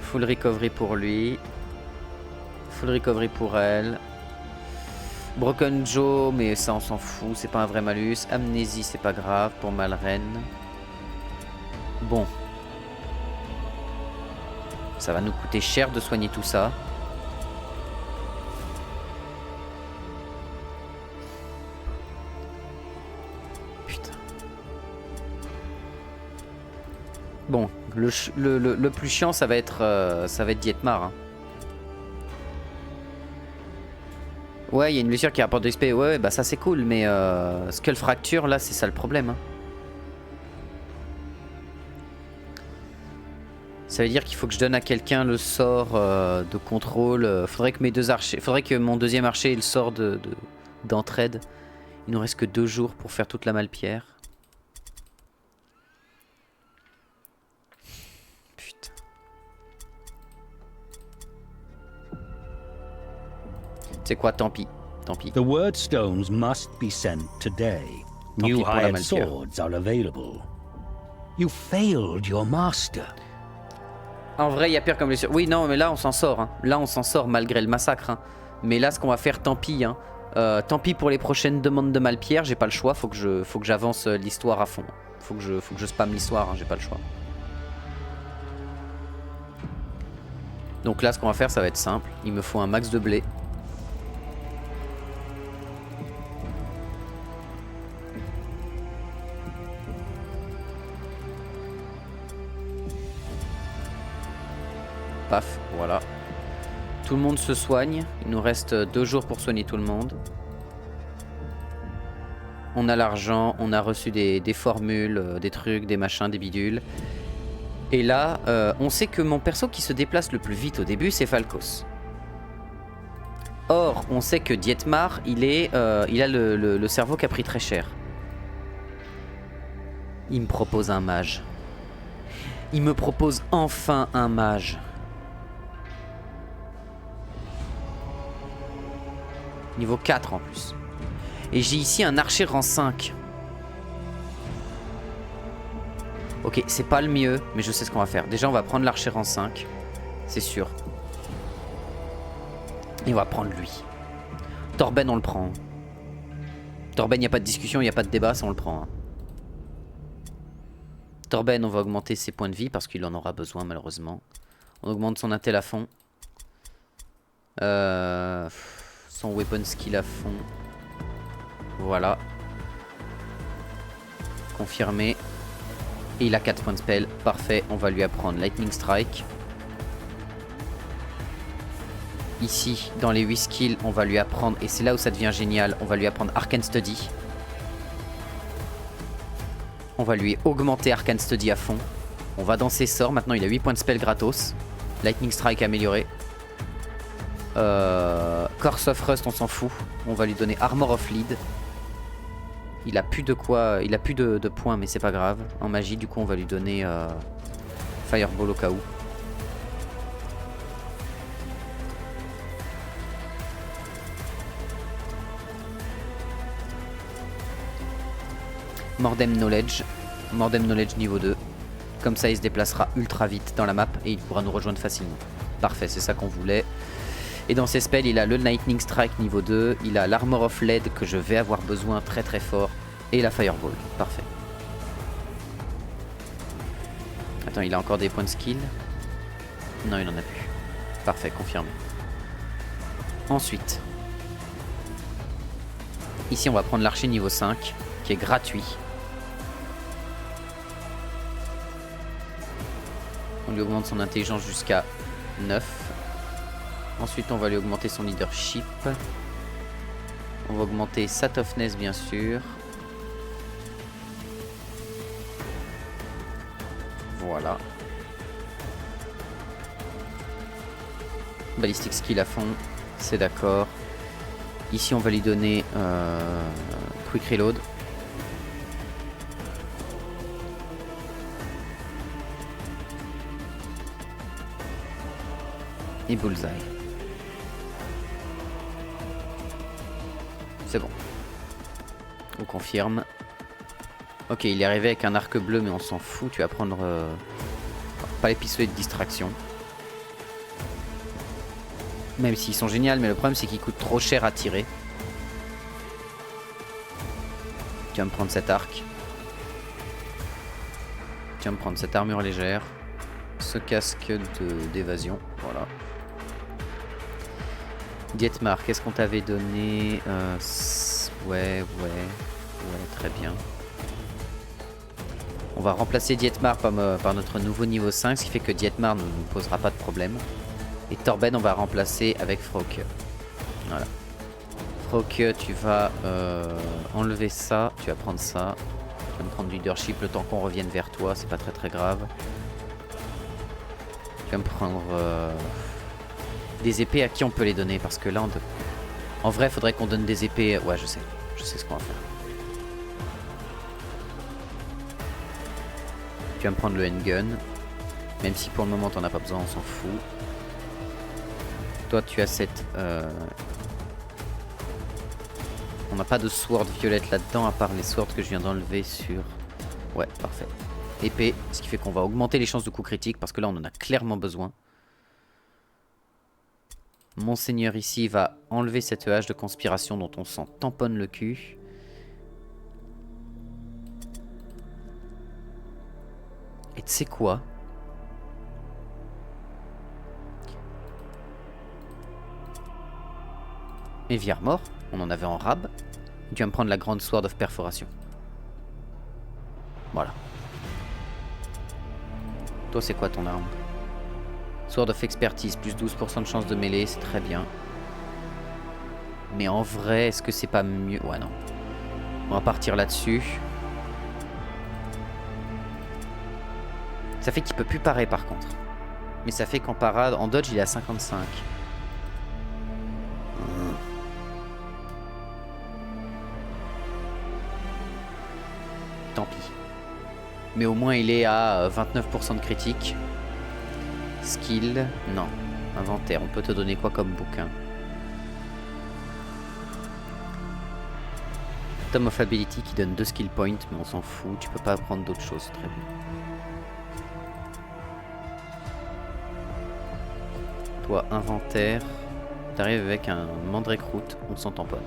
Full recovery pour lui. Full recovery pour elle. Broken Joe, mais ça on s'en fout, c'est pas un vrai malus. Amnésie, c'est pas grave pour Malren. Bon. Ça va nous coûter cher de soigner tout ça. Putain. Bon, le plus chiant, ça va être Dietmar. Hein. Ouais, il y a une blessure qui rapporte de l'XP. Ouais, bah ça c'est cool, mais Skull Fracture, là, c'est ça le problème. Hein. Ça veut dire qu'il faut que je donne à quelqu'un le sort de contrôle. Faudrait que mon deuxième archer ait le sort d'entraide. Il nous reste que 2 jours pour faire toute la malpierre. Putain. C'est quoi, tant pis. Tant pis. The word stones must be sent today. Tant New pis pour la hired malpierre. swords are available. You failed your master. En vrai, il y a pire comme blessure. Oui, non, mais là, on s'en sort. Hein. Là, on s'en sort malgré le massacre. Hein. Mais là, ce qu'on va faire, tant pis. Hein. Tant pis pour les prochaines demandes de malpierre. J'ai pas le choix. Faut que j'avance l'histoire à fond. Faut que je spamme l'histoire. Hein. J'ai pas le choix. Donc là, ce qu'on va faire, ça va être simple. Il me faut un max de blé. Paf, voilà. Tout le monde se soigne. Il nous reste 2 jours pour soigner tout le monde. On a l'argent, on a reçu des formules, des trucs, des machins, des bidules. Et là, on sait que mon perso qui se déplace le plus vite au début, c'est Falkos. Or, on sait que Dietmar, il a le cerveau qui a pris très cher. Il me propose un mage. Il me propose enfin un mage. Niveau 4 en plus. Et j'ai ici un archer rang 5. Ok, c'est pas le mieux, mais je sais ce qu'on va faire. Déjà, on va prendre l'archer rang 5. C'est sûr. Et on va prendre lui. Torben, on le prend. Torben, il n'y a pas de discussion, il n'y a pas de débat, ça on le prend. Hein. Torben, on va augmenter ses points de vie parce qu'il en aura besoin malheureusement. On augmente son intel à fond. Son weapon skill à fond. Voilà. Confirmé. Et il a 4 points de spell. Parfait, on va lui apprendre Lightning Strike. Ici, dans les 8 skills, on va lui apprendre, et c'est là où ça devient génial, on va lui apprendre Arcane Study. On va lui augmenter Arcane Study à fond. On va dans ses sorts, maintenant il a 8 points de spell gratos. Lightning Strike amélioré. Curse of Rust, on s'en fout. On va lui donner Armor of Lead. Il a plus de quoi, il a plus de points, mais c'est pas grave. En magie, du coup, on va lui donner Fireball au cas où. Mordem Knowledge. Mordem Knowledge niveau 2. Comme ça, il se déplacera ultra vite dans la map et il pourra nous rejoindre facilement. Parfait, c'est ça qu'on voulait. Et dans ses spells, il a le Lightning Strike niveau 2. Il a l'Armor of Lead que je vais avoir besoin très très fort. Et la Fireball. Parfait. Attends, il a encore des points de skill? Non, il en a plus. Parfait, confirmé. Ensuite. Ici, on va prendre l'archer niveau 5, qui est gratuit. On lui augmente son intelligence jusqu'à 9. Ensuite, on va lui augmenter son leadership. On va augmenter sa toughness, bien sûr. Voilà. Ballistic skill à fond, c'est d'accord. Ici, on va lui donner quick reload. Et bullseye. C'est bon. On confirme. Ok, il est arrivé avec un arc bleu, mais on s'en fout. Tu vas prendre... pas les pistolets de distraction. Même s'ils sont géniaux, mais le problème c'est qu'ils coûtent trop cher à tirer. Tu vas me prendre cet arc. Tu vas me prendre cette armure légère. Ce casque d'évasion. Voilà. Dietmar, qu'est-ce qu'on t'avait donné ouais, très bien. On va remplacer Dietmar par notre nouveau niveau 5, ce qui fait que Dietmar ne nous posera pas de problème. Et Torben, on va remplacer avec Frauke. Voilà. Frauke, tu vas enlever ça, tu vas prendre ça. Tu vas me prendre du leadership le temps qu'on revienne vers toi, c'est pas très grave. Tu vas me prendre des épées. À qui on peut les donner? Parce que là, en vrai, il faudrait qu'on donne des épées. Ouais, je sais ce qu'on va faire. Tu vas me prendre le handgun. Même si pour le moment, t'en as pas besoin, on s'en fout. Toi, tu as cette... On n'a pas de sword violette là-dedans, à part les swords que je viens d'enlever sur... Ouais, parfait. Épée, ce qui fait qu'on va augmenter les chances de coup critique, parce que là, on en a clairement besoin. Monseigneur ici va enlever cette hache de conspiration dont on s'en tamponne le cul. Et tu sais quoi ? Méviar mort, on en avait en rab. Tu vas me prendre la grande sword of perforation. Voilà. Toi, c'est quoi ton arme? Sword of expertise, plus 12% de chance de mêlée, c'est très bien. Mais en vrai, est-ce que c'est pas mieux? Ouais, non. On va partir là-dessus. Ça fait qu'il peut plus parer par contre. Mais ça fait qu'en parade, en dodge, il est à 55. Tant pis. Mais au moins il est à 29% de critique. Skill, non. Inventaire, on peut te donner quoi comme bouquin? Tome of Ability qui donne 2 skill points, mais on s'en fout, tu peux pas prendre d'autres choses, très bien. Toi, inventaire, t'arrives avec un Mandrake Root, on s'en tamponne.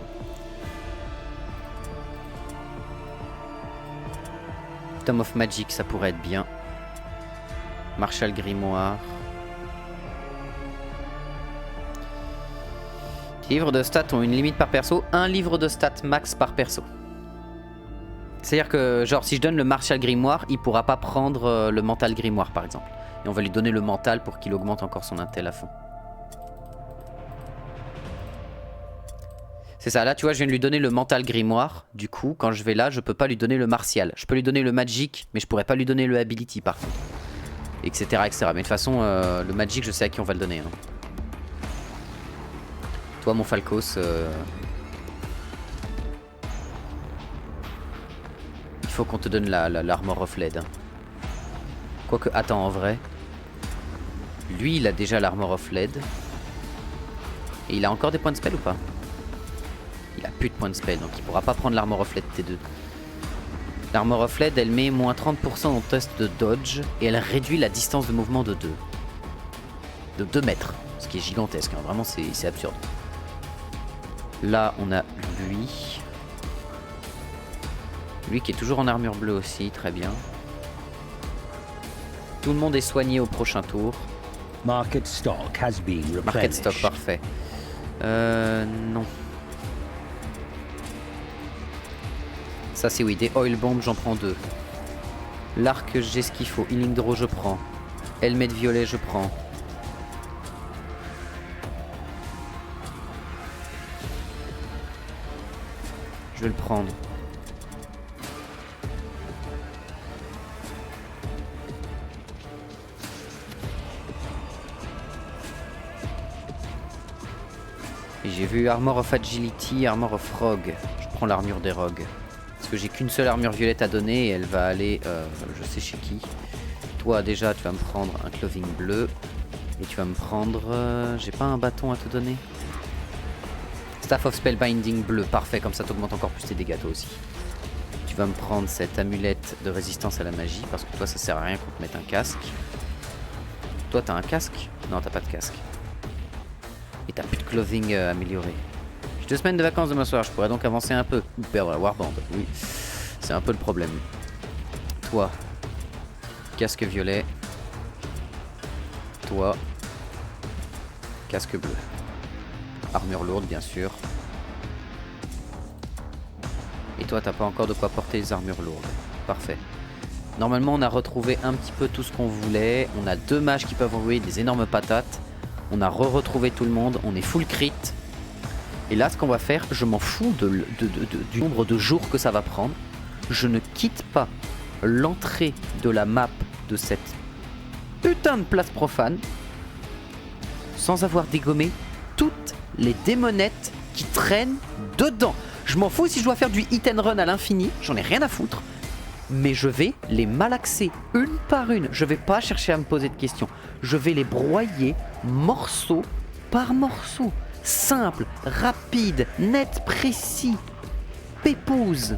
Tome of Magic, ça pourrait être bien. Marshall Grimoire. Les livres de stats ont une limite par perso. Un livre de stats max par perso. C'est-à-dire que, genre, si je donne le Marshall Grimoire, il pourra pas prendre le Mental Grimoire, par exemple. Et on va lui donner le mental pour qu'il augmente encore son intel à fond. C'est ça, là tu vois, je viens de lui donner le mental grimoire. Du coup, quand je vais là, je peux pas lui donner le martial. Je peux lui donner le magic, mais je pourrais pas lui donner le ability par contre. Etc. etc. Mais de toute façon, le magic, je sais à qui on va le donner. Hein. Toi, mon Falcos, il faut qu'on te donne l'armor of lead. Hein. Quoique, attends, en vrai. Lui, il a déjà l'armor of lead. Et il a encore des points de spell ou pas? Il a plus de points de spell, donc il pourra pas prendre l'armor of lead T2. L'armor of lead, elle met moins 30% au test de dodge et elle réduit la distance de mouvement de 2. De 2 mètres, ce qui est gigantesque, hein. Vraiment c'est absurde. Là on a lui. Lui qui est toujours en armure bleue aussi, très bien. Tout le monde est soigné au prochain tour. Market stock has been replenished. Market stock, parfait. Non. Ça c'est oui, des oil bombs j'en prends 2. L'arc j'ai ce qu'il faut, healing draw je prends. Helmet violet, je prends. Je vais le prendre. Et j'ai vu Armor of Agility, Armor of Rogue. Je prends l'armure des rogues. Parce que j'ai qu'une seule armure violette à donner et elle va aller, je sais chez qui. Toi déjà tu vas me prendre un clothing bleu. Et tu vas me prendre... j'ai pas un bâton à te donner. Staff of Spellbinding bleu, parfait, comme ça t'augmentes encore plus tes dégâts toi aussi. Tu vas me prendre cette amulette de résistance à la magie, parce que toi ça sert à rien qu'on te mette un casque. Toi t'as un casque? Non, t'as pas de casque. Et t'as plus de clothing amélioré. J'ai 2 semaines de vacances demain soir, je pourrais donc avancer un peu. Ou perdre la warband, oui. C'est un peu le problème. Toi, casque violet. Toi, casque bleu. Armure lourde, bien sûr. Et toi, t'as pas encore de quoi porter les armures lourdes. Parfait. Normalement, on a retrouvé un petit peu tout ce qu'on voulait. On a 2 mages qui peuvent envoyer des énormes patates. On a retrouvé tout le monde. On est full crit. Et là, ce qu'on va faire, je m'en fous du nombre de jours que ça va prendre. Je ne quitte pas l'entrée de la map de cette putain de place profane sans avoir dégommé toutes les démonettes qui traînent dedans. Je m'en fous si je dois faire du hit and run à l'infini, j'en ai rien à foutre. Mais je vais les malaxer une par une. Je vais pas chercher à me poser de questions. Je vais les broyer morceau par morceau. Simple, rapide, net, précis. Pépouze.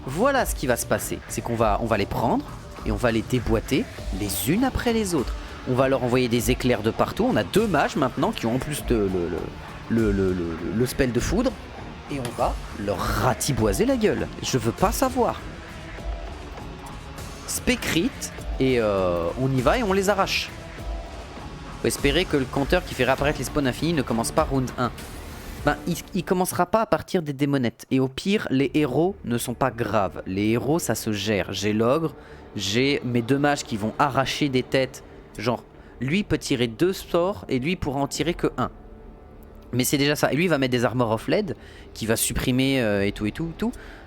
Voilà ce qui va se passer. C'est qu'on va les prendre et on va les déboîter les unes après les autres. On va leur envoyer des éclairs de partout. On a 2 mages maintenant qui ont en plus le spell de foudre. Et on va leur ratiboiser la gueule. Je veux pas savoir. Specrit et on y va et on les arrache. Faut espérer que le compteur qui fait réapparaître les spawns infinis ne commence pas round 1. Ben, il commencera pas à partir des démonettes. Et au pire, les héros ne sont pas graves. Les héros, ça se gère. J'ai l'ogre, j'ai mes 2 mages qui vont arracher des têtes. Genre, lui peut tirer 2 sorts et lui pourra en tirer que 1. Mais c'est déjà ça. Et lui, il va mettre des Armor of Lead qui va supprimer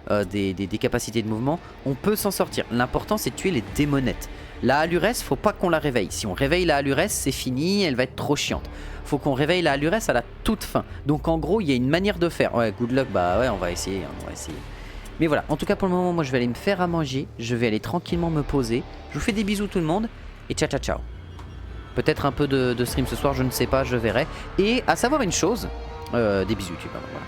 des capacités de mouvement. On peut s'en sortir. L'important, c'est de tuer les démonettes. La Halurès, faut pas qu'on la réveille. Si on réveille la Halurès, c'est fini, elle va être trop chiante. Faut qu'on réveille la Halurès à la toute fin. Donc en gros, il y a une manière de faire. Ouais, good luck, bah ouais, on va essayer. Mais voilà, en tout cas pour le moment, moi je vais aller me faire à manger. Je vais aller tranquillement me poser. Je vous fais des bisous tout le monde. Et ciao ciao ciao. Peut-être un peu de stream ce soir, je ne sais pas, je verrai. Et à savoir une chose, des bisous YouTube, voilà.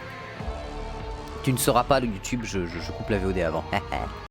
Tu ne sauras pas le YouTube, je coupe la VOD avant.